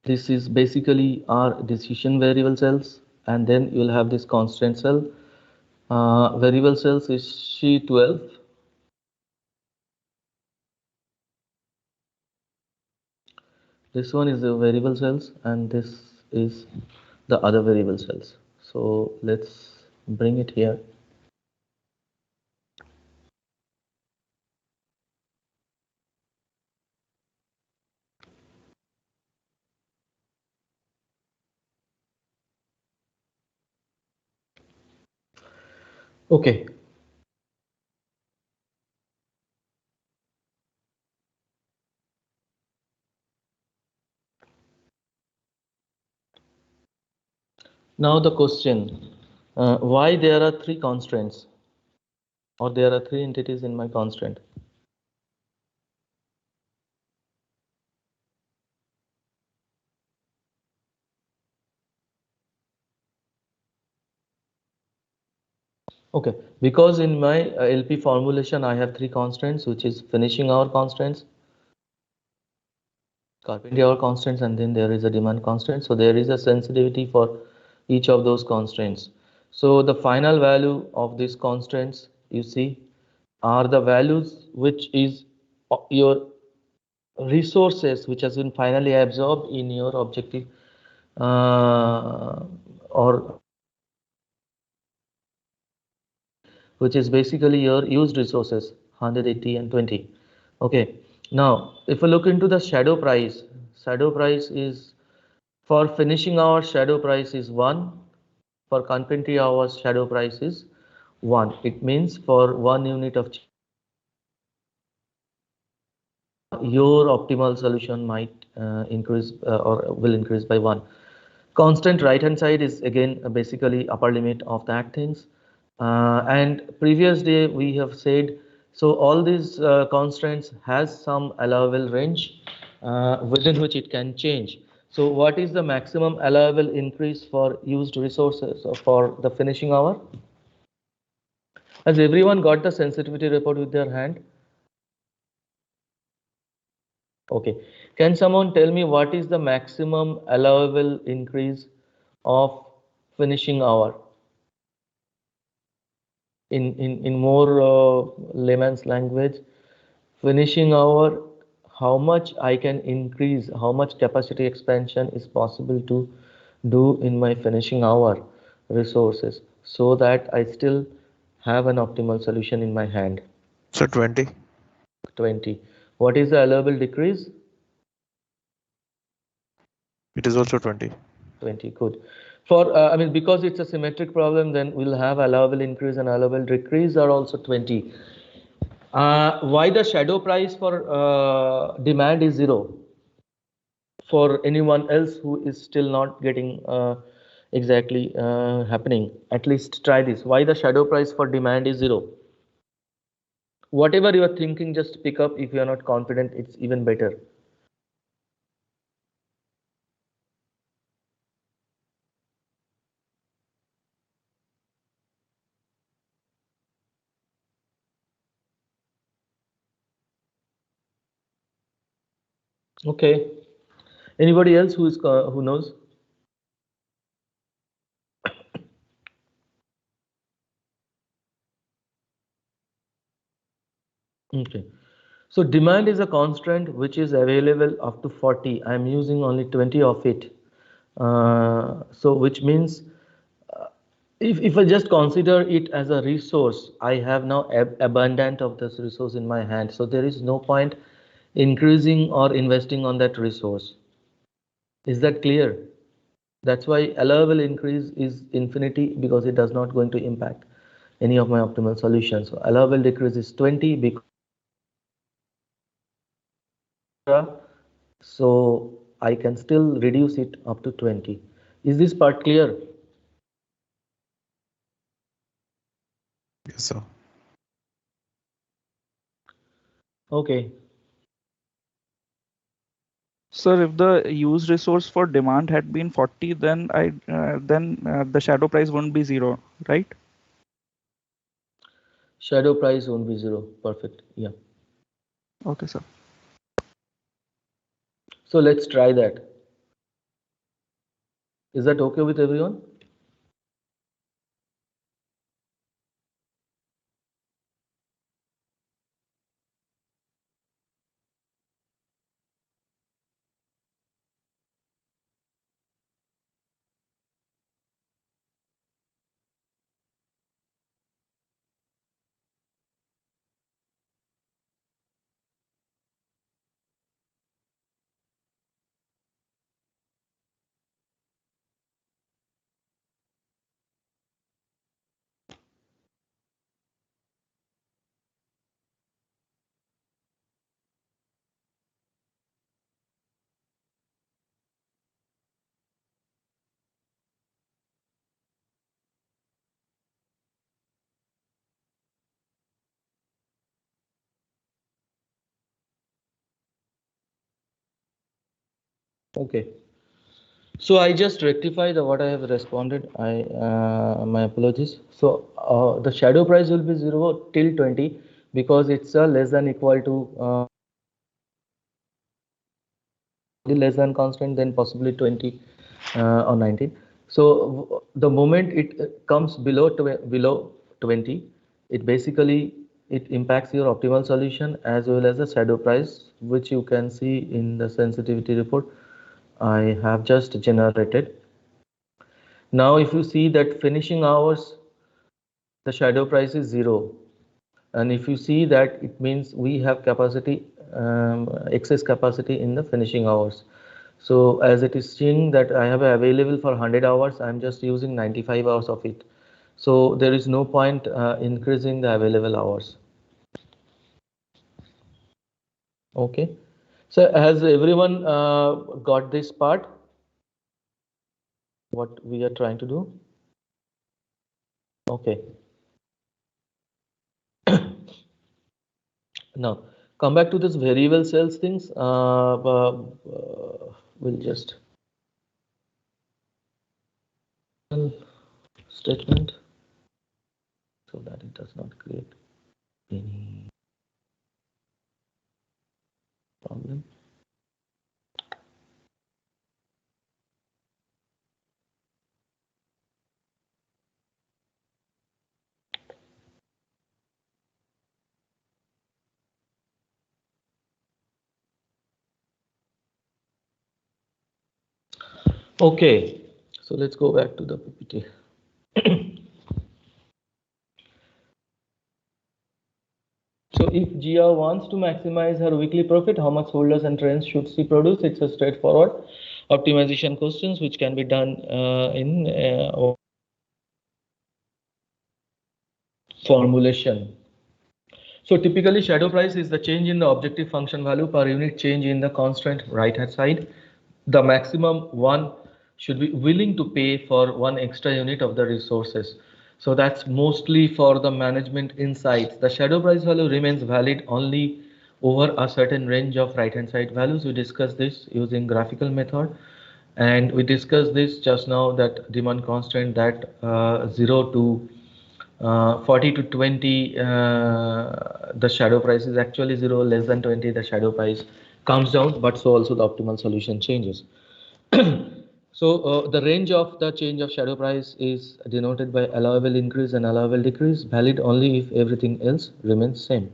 This is basically our decision variable cells, and then you will have this constraint cell. Variable cells is C12. This one is the variable cells, and this is the other variable cells. So let's bring it here. Okay. Now the question, why there are three constraints, or there are three entities in my constraint? Okay, because in my LP formulation, I have three constraints, which is finishing hour constraints, carpentry hour constraints, and then there is a demand constraint. So there is a sensitivity for each of those constraints. So the final value of these constraints, you see, are the values which is your resources which has been finally absorbed in your objective or which is basically your used resources 180 and 20. Okay, now if we look into the shadow price is for finishing hour shadow price is 1, for carpentry hours shadow price is 1. It means for 1 unit of your optimal solution might increase or will increase by 1. Constant right hand side is again basically upper limit of that things. And previous day we have said, so all these constraints has some allowable range within which it can change. So what is the maximum allowable increase for used resources or for the finishing hour? Has everyone got the sensitivity report with their hand? Okay. Can someone tell me what is the maximum allowable increase of finishing hour? In more layman's language, finishing hour, how much I can increase, how much capacity expansion is possible to do in my finishing hour resources so that I still have an optimal solution in my hand. So 20. 20. What is the allowable decrease? It is also 20. 20. Good. For I mean, because it's a symmetric problem, then we'll have allowable increase and allowable decrease are also 20. Why the shadow price for demand is 0? For anyone else who is still not getting exactly happening, at least try this. Why the shadow price for demand is 0? Whatever you are thinking, just pick up. If you are not confident, it's even better. Okay. Anybody else who knows? Okay. So demand is a constant which is available up to 40. I am using only 20 of it. So which means if I just consider it as a resource, I have now abundant of this resource in my hand. So there is no point increasing or investing on that resource. Is that clear? That's why allowable increase is infinity because it does not going to impact any of my optimal solutions. So allowable decrease is 20 because so I can still reduce it up to 20. Is this part clear? Yes, sir. Okay. Sir, if the used resource for demand had been 40, then the shadow price won't be 0, right? Shadow price won't be 0. Perfect. Yeah. Okay, sir. So let's try that. Is that okay with everyone? Okay. So I just rectified what I have responded. My apologies. So the shadow price will be 0 till 20 because it's less than equal to less than constant, then possibly 20 or 19. So the moment it comes below 20, it basically it impacts your optimal solution as well as the shadow price, which you can see in the sensitivity report I have just generated. Now, if you see that finishing hours, the shadow price is 0. And if you see that, it means we have capacity, excess capacity in the finishing hours. So as it is seeing that I have available for 100 hours, I'm just using 95 hours of it. So there is no point increasing the available hours. Okay. So has everyone got this part? What we are trying to do? Okay. Now, come back to this variable cells things. We'll just statement so that it does not create any problem. Okay, so let's go back to the PPT. So if GR wants to maximize her weekly profit, how much holders and trends should she produce? It's a straightforward optimization questions which can be done in formulation. So typically shadow price is the change in the objective function value per unit change in the constant right hand side. The maximum one should be willing to pay for one extra unit of the resources. So that's mostly for the management insights. The shadow price value remains valid only over a certain range of right hand side values. We discussed this using graphical method, and we discussed this just now that demand constant that 0 to 40 to 20 the shadow price is actually 0, less than 20 the shadow price comes down, but so also the optimal solution changes. So the range of the change of shadow price is denoted by allowable increase and allowable decrease, valid only if everything else remains same.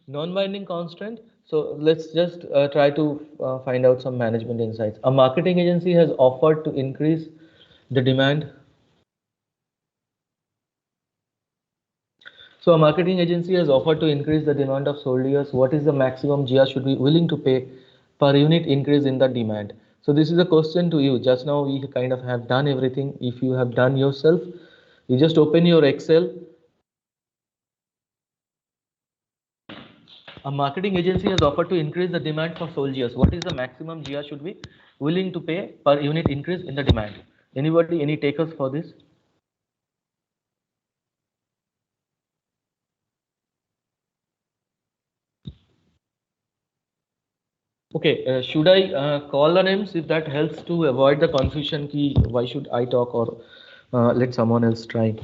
Non-binding constant. So let's just try to find out some management insights. A marketing agency has offered to increase the demand. So a marketing agency has offered to increase the demand of soldiers. What is the maximum GR should be willing to pay per unit increase in the demand? So this is a question to you. Just now we kind of have done everything. If you have done yourself, you just open your Excel. A marketing agency has offered to increase the demand for soldiers. What is the maximum GR should be willing to pay per unit increase in the demand? Anybody, any takers for this? Okay, should I call the names if that helps to avoid the confusion key? Why should I talk or let someone else try?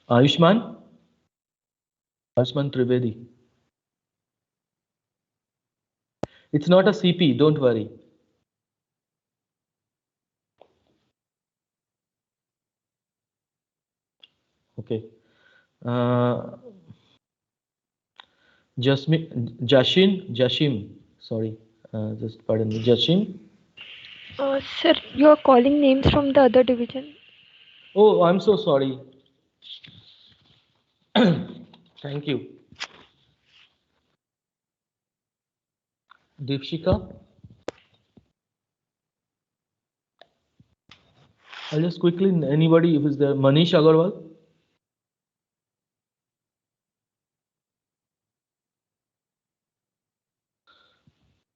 Ayushman? Ayushman Trivedi. It's not a CP, don't worry. Okay. Jashim, sorry, just pardon me, Jashim. Sir, you are calling names from the other division. Oh, I'm so sorry. Thank you. Deepshika. I'll just quickly, anybody if is there, Manish Agarwal.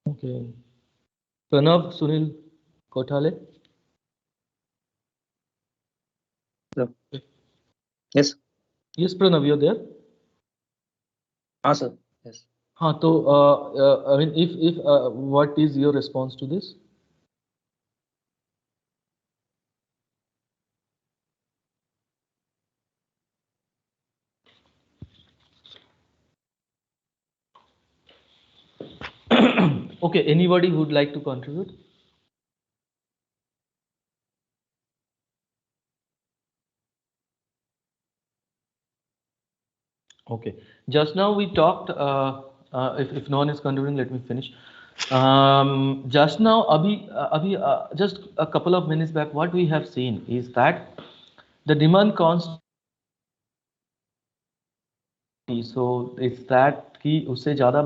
Okay. Pranav Sunil Kothale. Yes. Yes, Pranav, you're there. Sir. Yes. So I mean, if what is your response to this? Okay, anybody who would like to contribute? Okay, just now we talked, if no one is contributing, let me finish. Just now, just a couple of minutes back, what we have seen is that the demand constant, so it's that कि उससे ज़्यादा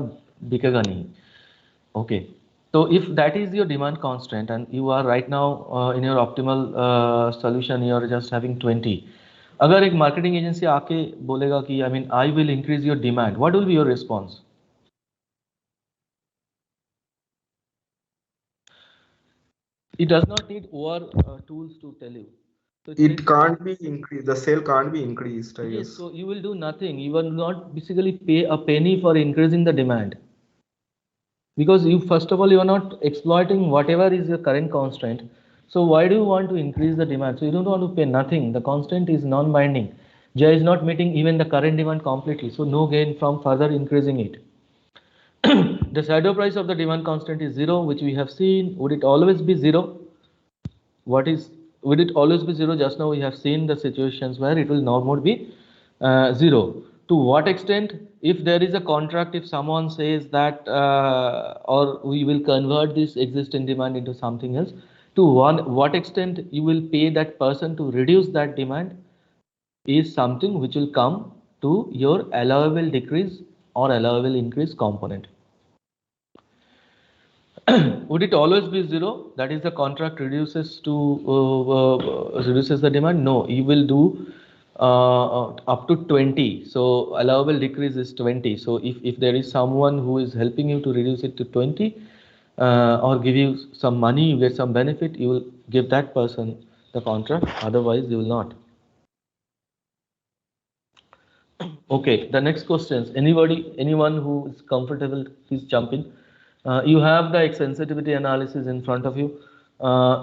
बिकेगा नहीं. Okay, so if that is your demand constant and you are right now in your optimal solution, you are just having 20. अगर एक marketing agency आके बोलेगा कि I mean I will increase your demand, what will be your response? It does not need OR tools to tell you. So it can't be increased. The sale can't be increased, I yes, guess. so you will do nothing. You will not basically pay a penny for increasing the demand. Because you, first of all, you are not exploiting whatever is your current constraint. So why do you want to increase the demand? So you don't want to pay nothing. The constraint is non-binding. J is not meeting even the current demand completely. So no gain from further increasing it. The shadow price of the demand constant is 0, which we have seen. Would it always be 0? Would it always be 0? Just now we have seen the situations where it will no more be 0. To what extent? If there is a contract, if someone says that or we will convert this existing demand into something else, to what extent you will pay that person to reduce that demand is something which will come to your allowable decrease or allowable increase component. Would it always be 0? That is, the contract reduces the demand. No, you will do up to 20. So allowable decrease is 20. So if there is someone who is helping you to reduce it to 20 or give you some money, you get some benefit, you will give that person the contract. Otherwise, you will not. Okay, the next questions. Anyone who is comfortable, please jump in. You have the sensitivity analysis in front of you.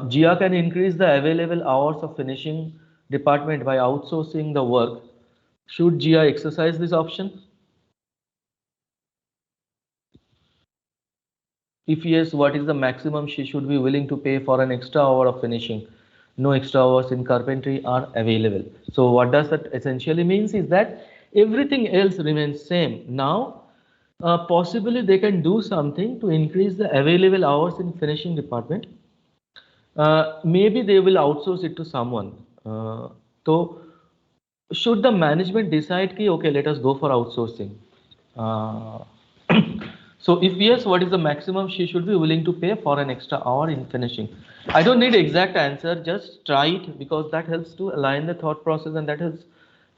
GIA can increase the available hours of finishing department by outsourcing the work. Should GIA exercise this option? If yes, what is the maximum she should be willing to pay for an extra hour of finishing? No extra hours in carpentry are available. So what does that essentially means is that everything else remains same. Now possibly they can do something to increase the available hours in finishing department. Maybe they will outsource it to someone. So should the management decide ki okay, let us go for outsourcing? So if yes, what is the maximum she should be willing to pay for an extra hour in finishing? I don't need exact answer, just try it, because that helps to align the thought process, and that helps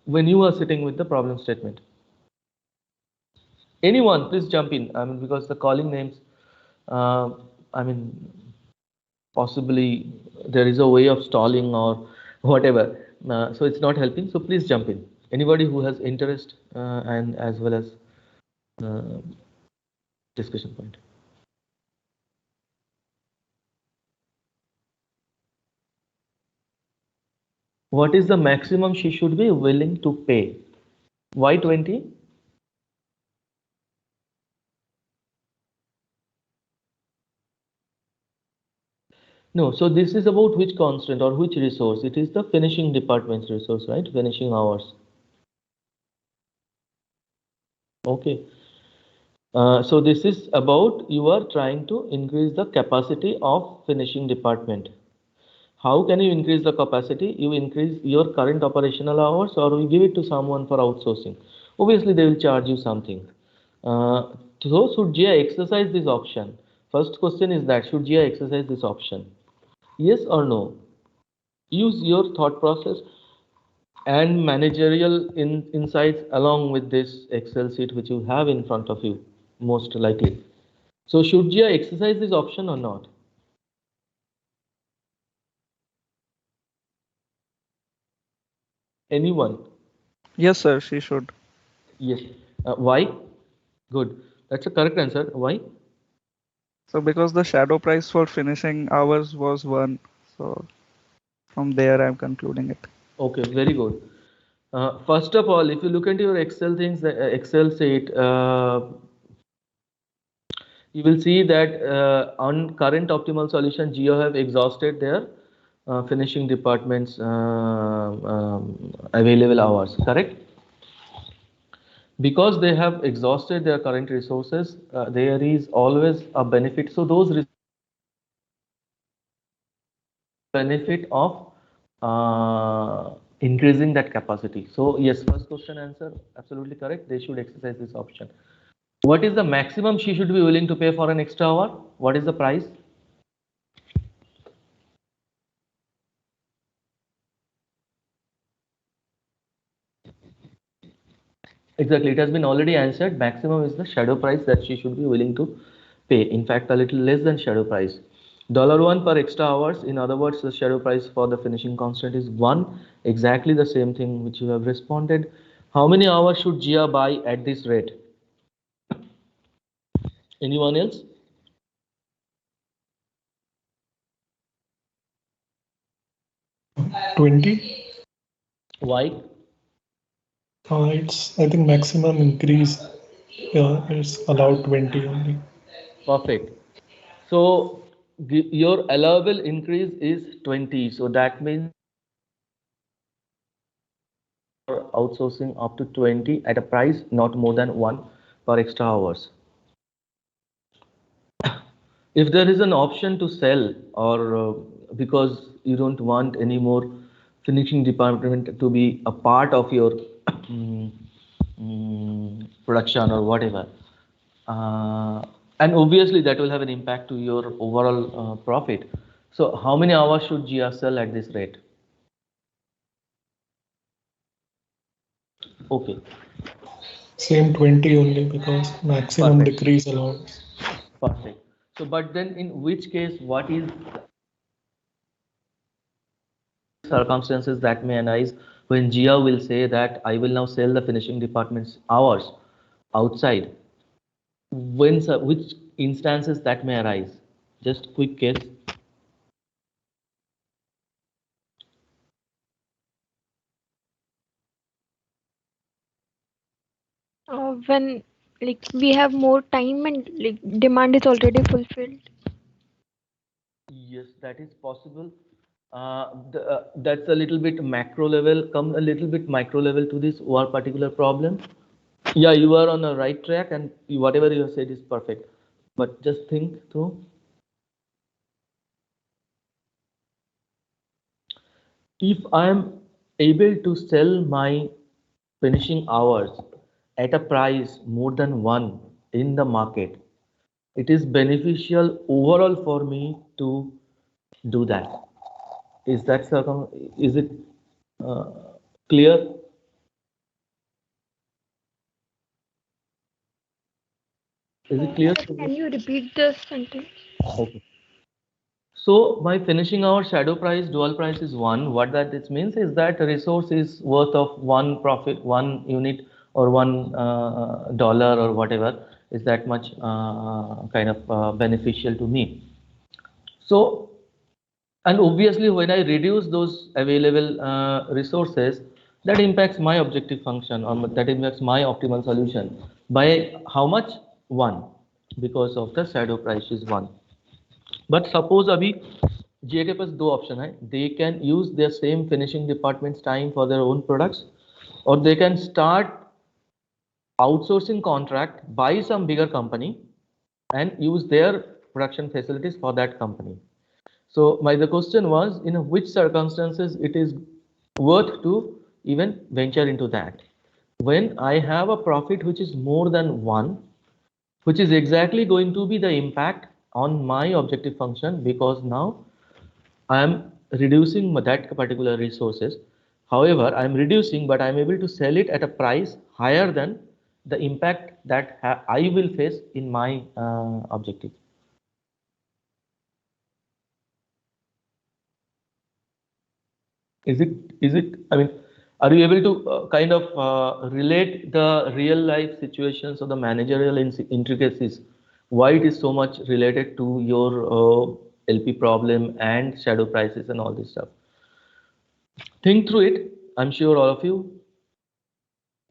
when you are sitting with the problem statement. Anyone, please jump in. I mean, because the calling names, I mean, possibly there is a way of stalling or whatever. So it's not helping. So please jump in. Anybody who has interest and as well as discussion point. What is the maximum she should be willing to pay? Why 20? No, so this is about which constant or which resource? It is the finishing department's resource, right? Finishing hours. Okay. So this is about you are trying to increase the capacity of finishing department. How can you increase the capacity? You increase your current operational hours, or you give it to someone for outsourcing. Obviously, they will charge you something. So should GI exercise this option? First question is that should GI exercise this option? Yes or no? Use your thought process and managerial insights along with this Excel sheet which you have in front of you, most likely. So should GI exercise this option or not? Anyone? Yes, sir, she should. Yes. Why? Good. That's a correct answer. Why? So because the shadow price for finishing hours was 1, so from there I'm concluding it. Okay, very good. First of all, if you look into your Excel things, the Excel sheet, you will see that on current optimal solution, Geo have exhausted their finishing department's available hours, correct? Because they have exhausted their current resources, there is always a benefit. So those benefit of increasing that capacity. So yes, first question answer, absolutely correct. They should exercise this option. What is the maximum she should be willing to pay for an extra hour? What is the price? Exactly, it has been already answered. Maximum is the shadow price that she should be willing to pay. In fact, a little less than shadow price. $1 per extra hours. In other words, the shadow price for the finishing constant is 1. Exactly the same thing which you have responded. How many hours should Jia buy at this rate? Anyone else? 20. Why? It's, I think, maximum increase is allowed 20 only. Perfect. So your allowable increase is 20. So that means outsourcing up to 20 at a price not more than 1 per extra hours. If there is an option to sell, or because you don't want any more finishing department to be a part of your production or whatever, and obviously that will have an impact to your overall profit. So how many hours should Jia sell at this rate? Okay, Same 20 only because maximum perfect, decrease allowed. perfect. So but then in which case, what is circumstances that may arise when Jia will say that I will now sell the finishing department's hours outside? When, which instances that may arise? Just quick guess. When like we have more time and like demand is already fulfilled. Yes, that is possible. That's a little bit macro level. Come a little bit micro level to this one particular problem. Yeah, you are on the right track, and whatever you have said is perfect. But just think through. If I am able to sell my finishing hours at a price more than 1 in the market, it is beneficial overall for me to do that. Is that is it uh, clear? Is it clear? Can you repeat the sentence? Okay. So my finishing hour shadow price, dual price is 1. What that this means is that a resource is worth of 1 profit, 1 unit, or $1 or whatever is that much kind of beneficial to me. So, and obviously when I reduce those available resources, that impacts my objective function, or that impacts my optimal solution by how much? 1, because of the shadow price is 1. But suppose अभी GA के पास दो option है. They can use their same finishing department's time for their own products, or they can start outsourcing contract, buy some bigger company and use their production facilities for that company. So the question was, in which circumstances it is worth to even venture into that? When I have a profit which is more than 1, which is exactly going to be the impact on my objective function, because now I am reducing that particular resources. However, I am reducing, but I am able to sell it at a price higher than the impact that I will face in my objective. Is it, I mean, Are you able to kind of relate the real life situations or the managerial intricacies, why it is so much related to your LP problem and shadow prices and all this stuff? Think through it. I'm sure all of you.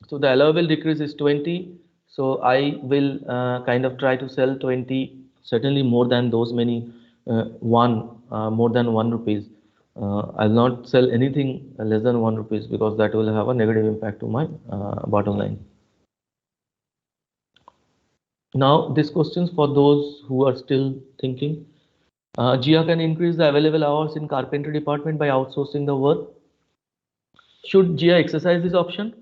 So the allowable decrease is 20. So I will kind of try to sell 20, certainly more than those many, more than 1 rupees. I'll not sell anything less than 1 rupees because that will have a negative impact to my bottom line. Now, these questions for those who are still thinking. Jia can increase the available hours in carpentry department by outsourcing the work. Should Jia exercise this option?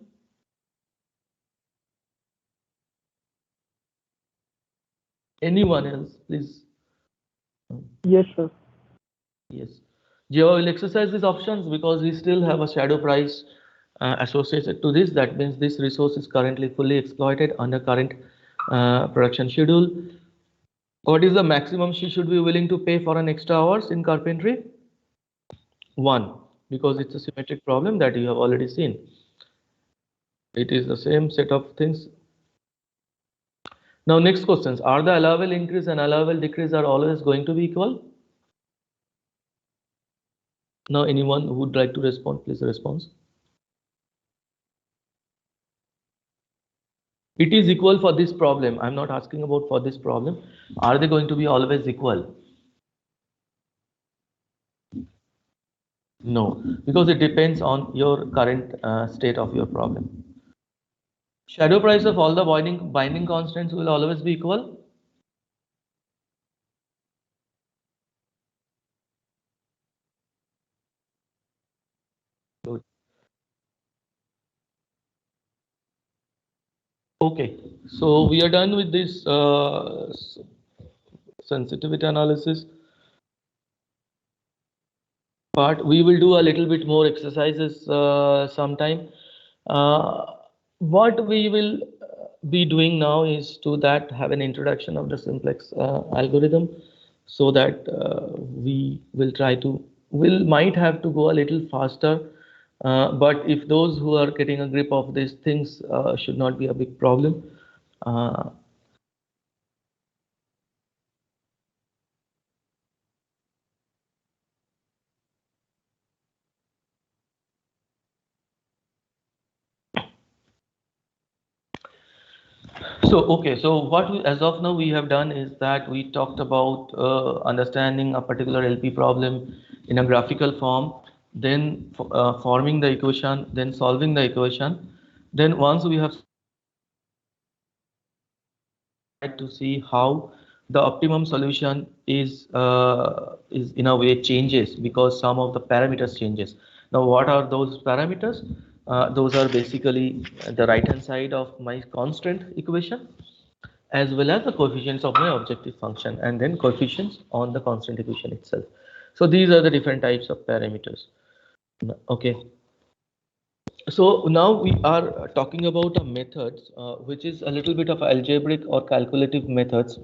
Anyone else, please? Yes, sir. Yes. Jia will exercise these options because we still have a shadow price associated to this. That means this resource is currently fully exploited under current production schedule. What is the maximum she should be willing to pay for an extra hours in carpentry? 1, because it's a symmetric problem that you have already seen. It is the same set of things. Now, next questions. Are the allowable increase and allowable decrease are always going to be equal? Now, anyone who would like to respond, please respond. It is equal for this problem. I'm not asking about for this problem. Are they going to be always equal? No, because it depends on your current state of your problem. Shadow price of all the binding constants will always be equal. Good. Okay, so we are done with this sensitivity analysis part. We will do a little bit more exercises sometime. What we will be doing now is to that have an introduction of the simplex algorithm, so that we will try to, might have to go a little faster, but if those who are getting a grip of these things should not be a big problem. So, okay, so what we, as of now we have done is that we talked about understanding a particular LP problem in a graphical form, then forming the equation, then solving the equation. Then once we have tried to see how the optimum solution is in a way changes because some of the parameters changes. Now, what are those parameters? Those are basically the right hand side of my constant equation, as well as the coefficients of my objective function, and then coefficients on the constant equation itself. So these are the different types of parameters. Okay. So now we are talking about a methods, which is a little bit of algebraic or calculative methods.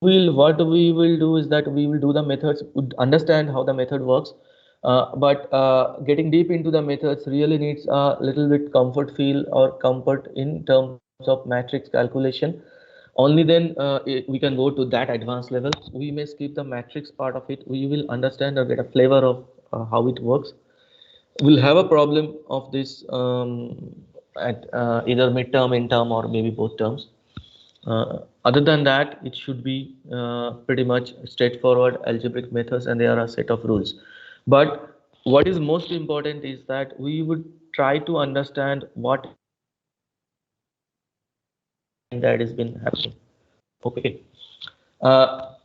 What we will do is that we will do the methods, understand how the method works, but getting deep into the methods really needs a little bit comfort feel or comfort in terms of matrix calculation. Only then we can go to that advanced level. We may skip the matrix part of it. We will understand or get a flavor of how it works. We'll have a problem of this at either midterm, in-term, or maybe both terms. Other than that, it should be pretty much straightforward algebraic methods, and there are a set of rules. But what is most important is that we would try to understand what that has been happening. Okay,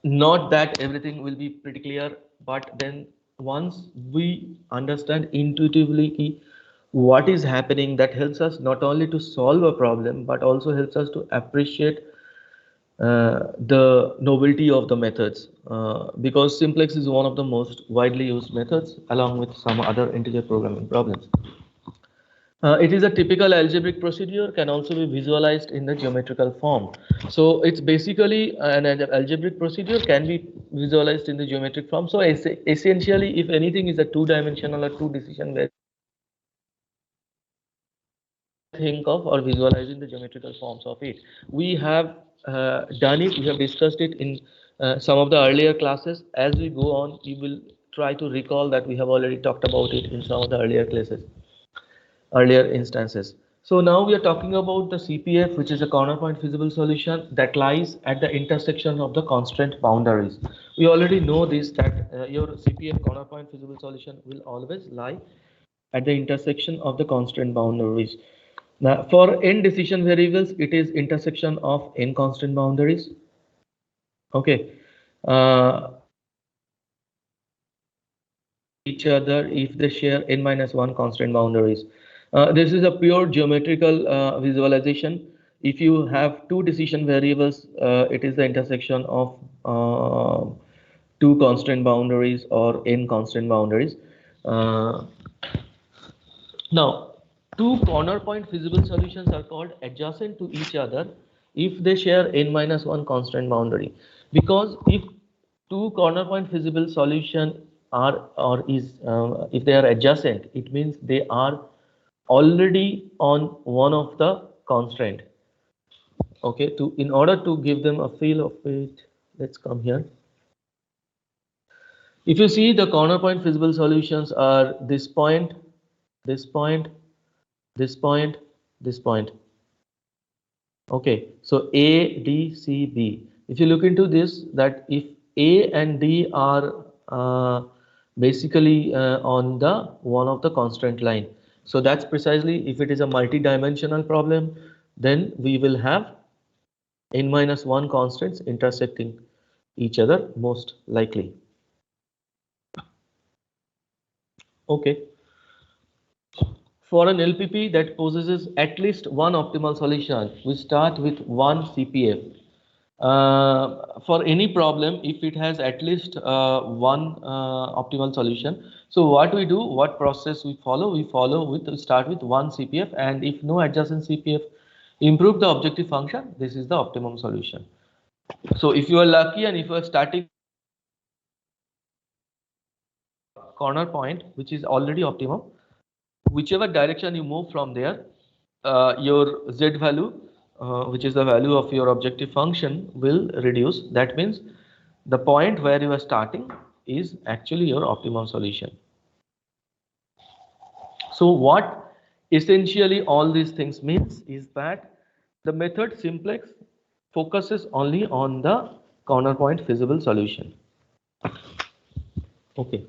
not that everything will be pretty clear, but then once we understand intuitively what is happening, that helps us not only to solve a problem but also helps us to appreciate the novelty of the methods, because simplex is one of the most widely used methods along with some other integer programming problems. It is a typical algebraic procedure, can also be visualized in the geometrical form. So it's basically an algebraic procedure can be visualized in the geometric form. So essentially, if anything is a two-dimensional or two-decision variable, think of or visualizing the geometrical forms of it. We have done it, we have discussed it in some of the earlier classes. As we go on, you will try to recall that we have already talked about it in some of the earlier classes, earlier instances. So now we are talking about the CPF, which is a corner point feasible solution that lies at the intersection of the constraint boundaries. We already know this, that your CPF corner point feasible solution will always lie at the intersection of the constraint boundaries. Now, for n decision variables, it is intersection of n constant boundaries. Okay. Each other if they share n minus 1 constant boundaries. This is a pure geometrical visualization. If you have two decision variables, it is the intersection of two constant boundaries or n constant boundaries. Now, two corner point feasible solutions are called adjacent to each other if they share n minus 1 constant boundary. Because if two corner point feasible solution are if they are adjacent, it means they are already on one of the constraint. Okay, in order to give them a feel of it, let's come here. If you see, the corner point feasible solutions are this point, this point, this point, this point. Okay, so A, D, C, B. If you look into this, that if A and D are basically on the one of the constraint line, so that's precisely, if it is a multi-dimensional problem, then we will have n minus 1 constants intersecting each other most likely. Okay. For an LPP that possesses at least one optimal solution, we start with one CPF. For any problem, if it has at least one optimal solution, so what we do, what process we follow? We start with one CPF, and if no adjacent CPF, improve the objective function. This is the optimum solution. So if you are lucky and if you are starting corner point, which is already optimum, whichever direction you move from there, your Z value, which is the value of your objective function, will reduce. That means the point where you are starting is actually your optimum solution. So what essentially all these things means is that the method simplex focuses only on the corner point feasible solution. Okay.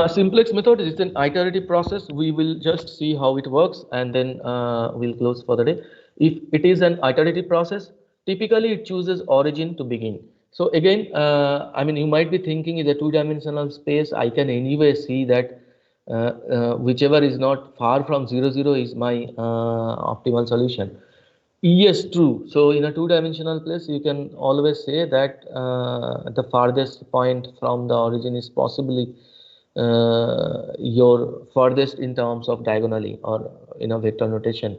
Simplex method is an iterative process. We will just see how it works, and then we'll close for the day. If it is an iterative process, typically it chooses origin to begin. So again, I mean, you might be thinking in the two-dimensional space, I can anyway see that whichever is not far from 0, 0 is my optimal solution. Yes, true. So in a two-dimensional place, you can always say that the farthest point from the origin is possibly your farthest in terms of diagonally or in a vector notation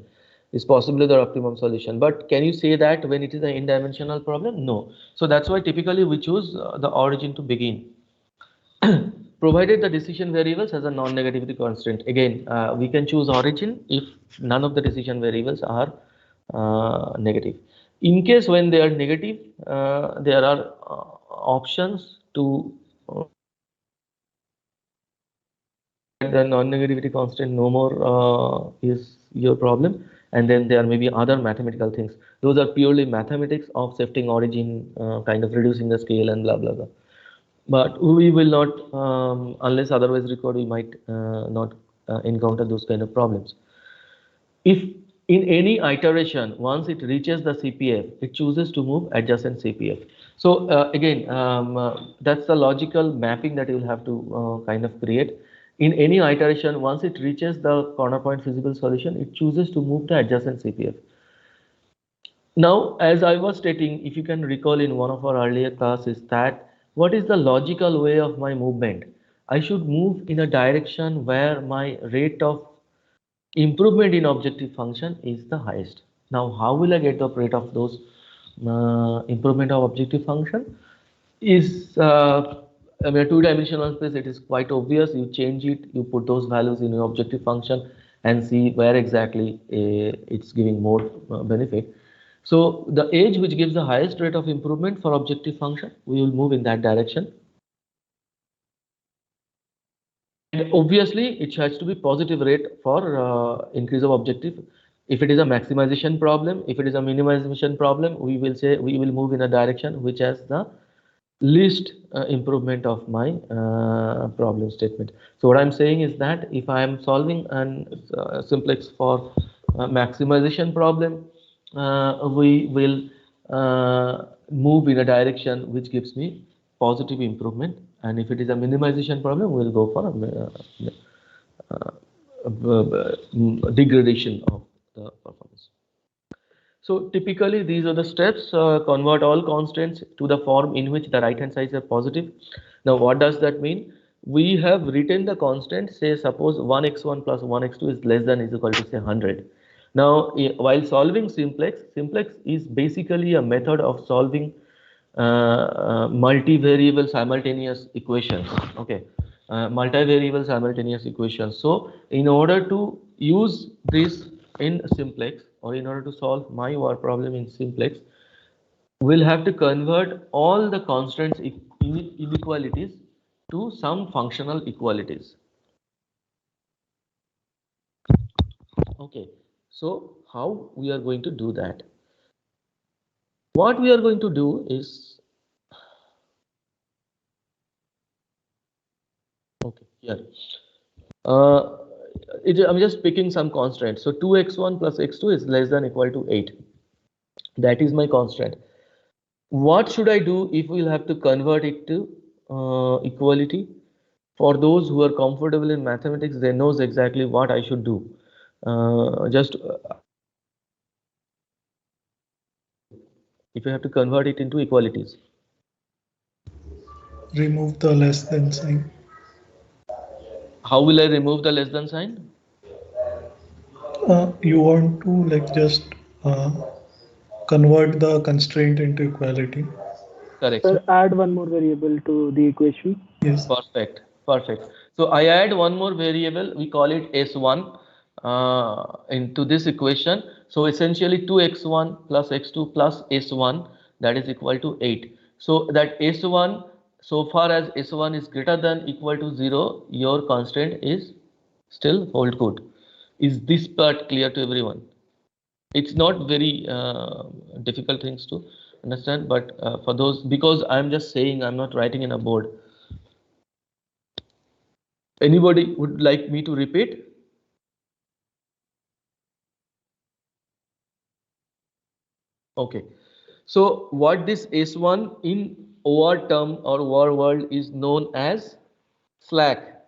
is possibly the optimum solution. But can you say that when it is an n-dimensional problem? No. So that's why typically we choose the origin to begin. Provided the decision variables has a non-negativity constraint. Again, we can choose origin if none of the decision variables are negative. In case when they are negative, there are options to the non-negativity constant no more is your problem, and then there may be other mathematical things. Those are purely mathematics of shifting origin, kind of reducing the scale and blah blah blah. But we will not, unless otherwise required, we might not encounter those kind of problems. If in any iteration, once it reaches the CPF, it chooses to move adjacent CPF. So again, that's the logical mapping that you will have to kind of create. In any iteration, once it reaches the corner point feasible solution, it chooses to move the adjacent CPF. Now, as I was stating, if you can recall in one of our earlier classes, that What is the logical way of my movement? I should move in a direction where my rate of improvement in objective function is the highest. Now, how will I get the rate of those improvement of objective function? Is I mean, a two-dimensional space, it is quite obvious. You change it, you put those values in your objective function and see where exactly it's giving more benefit. So the edge which gives the highest rate of improvement for objective function, we will move in that direction. And obviously, it has to be positive rate for increase of objective. If it is a maximization problem, if it is a minimization problem, we will say we will move in a direction which has the least improvement of my problem statement. So what I'm saying is that if I am solving a simplex for maximization problem, we will move in a direction which gives me positive improvement, and if it is a minimization problem, we will go for a degradation of the performance. So typically these are the steps. Convert all constants to the form in which the right hand sides are positive. Now what does that mean? We have written the constant, say suppose 1x1 plus 1x2 is less than is equal to say 100. Now while solving simplex is basically a method of solving multivariable simultaneous equations. Okay, multivariable simultaneous equations. So in order to use this in simplex, or in order to solve my word problem in simplex, we'll have to convert all the constants inequalities to some functional equalities. Okay, so how we are going to do that? What we are going to do is, okay, here. I'm just picking some constant. So 2x1 plus x2 is less than equal to 8. That is my constant. What should I do if we'll have to convert it to equality? For those who are comfortable in mathematics, they knows exactly what I should do. If you have to convert it into equalities. Remove the less than sign. How will I remove the less than sign? You want to like just convert the constraint into equality. Correct. Sir, add one more variable to the equation. Yes. Perfect. Perfect. So I add one more variable. We call it S1 into this equation. So essentially 2x1 plus x2 plus S1, that is equal to 8. So that S1, so far as S1 is greater than equal to 0, your constant is still hold good. Is this part clear to everyone? It's not very difficult things to understand, but for those, because I'm just saying, I'm not writing in a board. Anybody would like me to repeat? Okay. So what this S1 in OR term or OR world is known as slack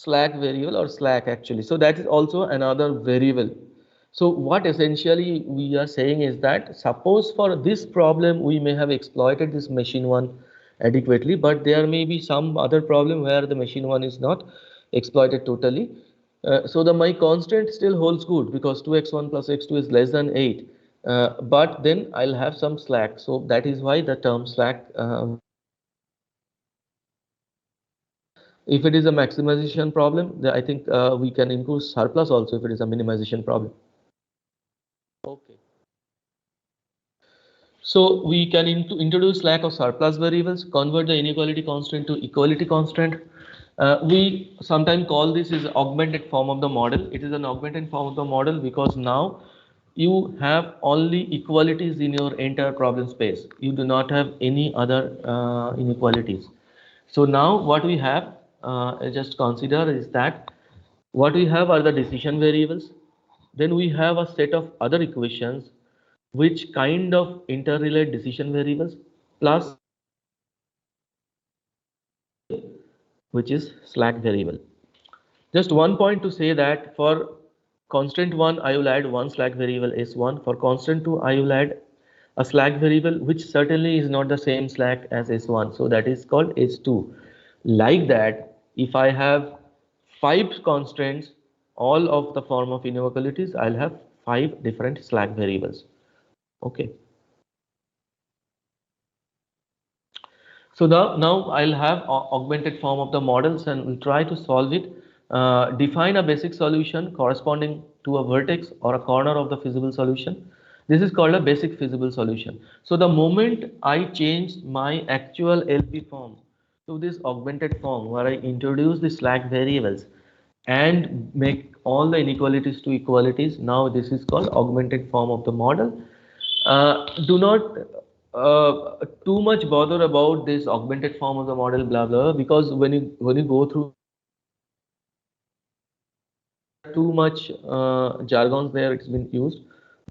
variable or slack actually. So that is also another variable. So what essentially we are saying is that suppose for this problem we may have exploited this machine one adequately, but there may be some other problem where the machine one is not exploited totally. So my constant still holds good because 2x1 plus x2 is less than 8. But then I'll have some slack. So that is why the term slack. If it is a maximization problem, I think we can include surplus also if it is a minimization problem. Okay. So we can introduce slack or surplus variables, convert the inequality constant to equality constant. We sometimes call this is augmented form of the model. It is an augmented form of the model because now you have only equalities in your entire problem space. You do not have any other inequalities. So now what we have, just consider is that what we have are the decision variables. Then we have a set of other equations which kind of interrelate decision variables plus which is slack variable. Just one point to say that for constant 1 I will add one slack variable S1. For constant 2 I will add a slack variable which certainly is not the same slack as S1, so that is called S2. Like that, if I have 5 constraints, all of the form of inequalities, I'll have 5 different slack variables. Okay. So now I'll have augmented form of the models and we'll try to solve it. Define a basic solution corresponding to a vertex or a corner of the feasible solution. This is called a basic feasible solution. So the moment I changed my actual LP form to this augmented form where I introduce the slack variables and make all the inequalities to equalities, now this is called augmented form of the model. Do not too much bother about this augmented form of the model, blah blah, because when you go through too much jargons there, it's been used.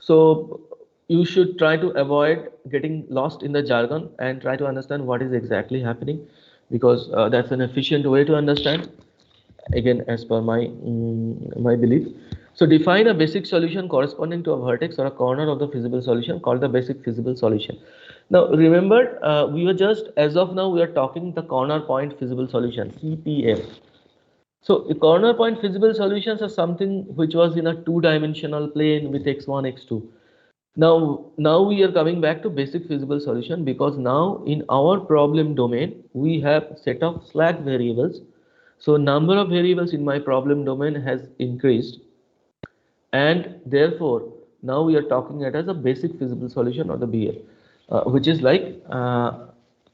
So you should try to avoid getting lost in the jargon and try to understand what is exactly happening, because that's an efficient way to understand. Again, as per my belief. So define a basic solution corresponding to a vertex or a corner of the feasible solution called the basic feasible solution. Now remember, we were just, as of now, we are talking the corner point feasible solution, CPF. So the corner point feasible solutions are something which was in a 2-dimensional plane with x1, x2. Now we are coming back to basic feasible solution, because now in our problem domain we have set of slack variables. So number of variables in my problem domain has increased, and therefore now we are talking it as a basic feasible solution, or the BF, which is like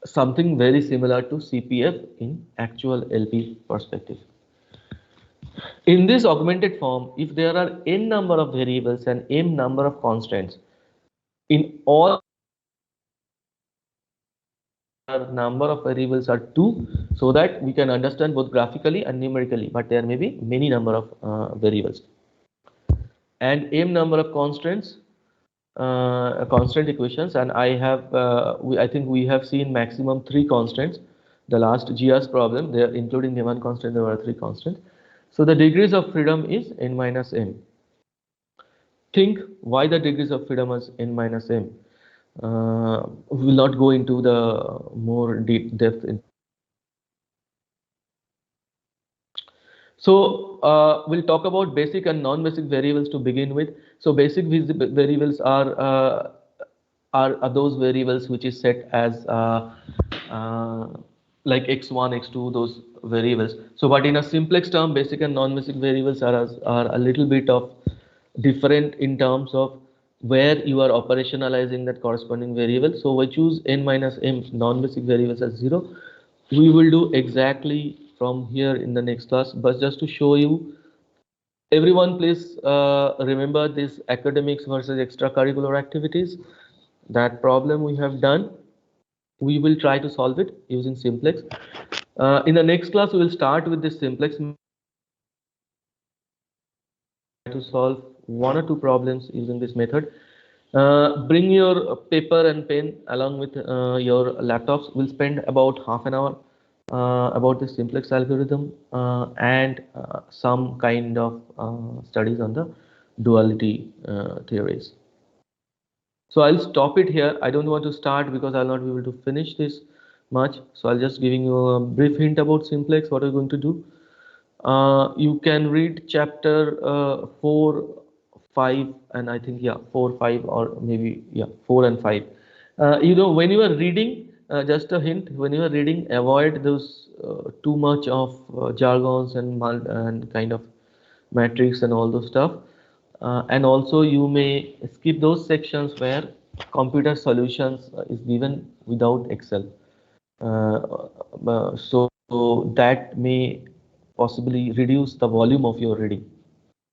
something very similar to CPF in actual LP perspective. In this augmented form, if there are n number of variables and m number of constants, in all number of variables are 2, so that we can understand both graphically and numerically, but there may be many number of variables, and m number of constants, constant equations, and I think we have seen maximum 3 constants. The last GS problem, there including the 1 constant, there were 3 constants. So the degrees of freedom is n minus m. Think why the degrees of freedom is n minus m. We will not go into the more deep depth in. So we'll talk about basic and non-basic variables to begin with. So basic variables are those variables which is set as like x1, x2, those variables. So but in a simplex term, basic and non-basic variables are a little bit of different in terms of where you are operationalizing that corresponding variable. So we choose n minus m non-basic variables as 0. We will do exactly from here in the next class, but just to show you, everyone please remember this academics versus extracurricular activities. That problem we have done, we will try to solve it using simplex. In the next class we will start with this simplex to solve 1 or 2 problems using this method. Bring your paper and pen along with your laptops. We'll spend about half an hour about the simplex algorithm and some kind of studies on the duality theories. So I'll stop it here. I don't want to start because I'll not be able to finish this much. So I'll just giving you a brief hint about simplex, what we're going to do. You can read chapter 4, 5, and I think 4, 5, or maybe 4 and 5. When you are reading, just a hint, when you are reading, avoid those too much of jargons and kind of matrix and all those stuff. And also you may skip those sections where computer solutions is given without Excel. So that may possibly reduce the volume of your reading,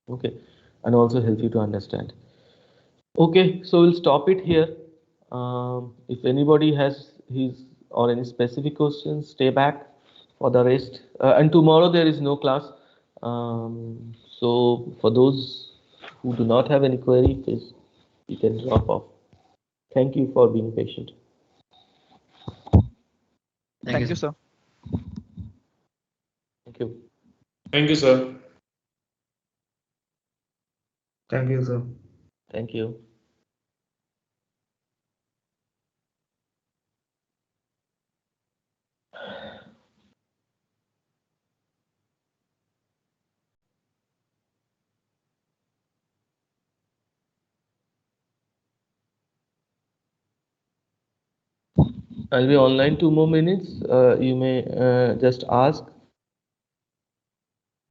okay, and also help you to understand. Okay, so we'll stop it here. If anybody has his or any specific questions, stay back for the rest. And tomorrow there is no class. So for those who do not have any query, please you can drop off. Thank you for being patient. Thank you, sir. Thank you. Thank you, sir. Thank you, sir. Thank you. I'll be online 2 more minutes. You may just ask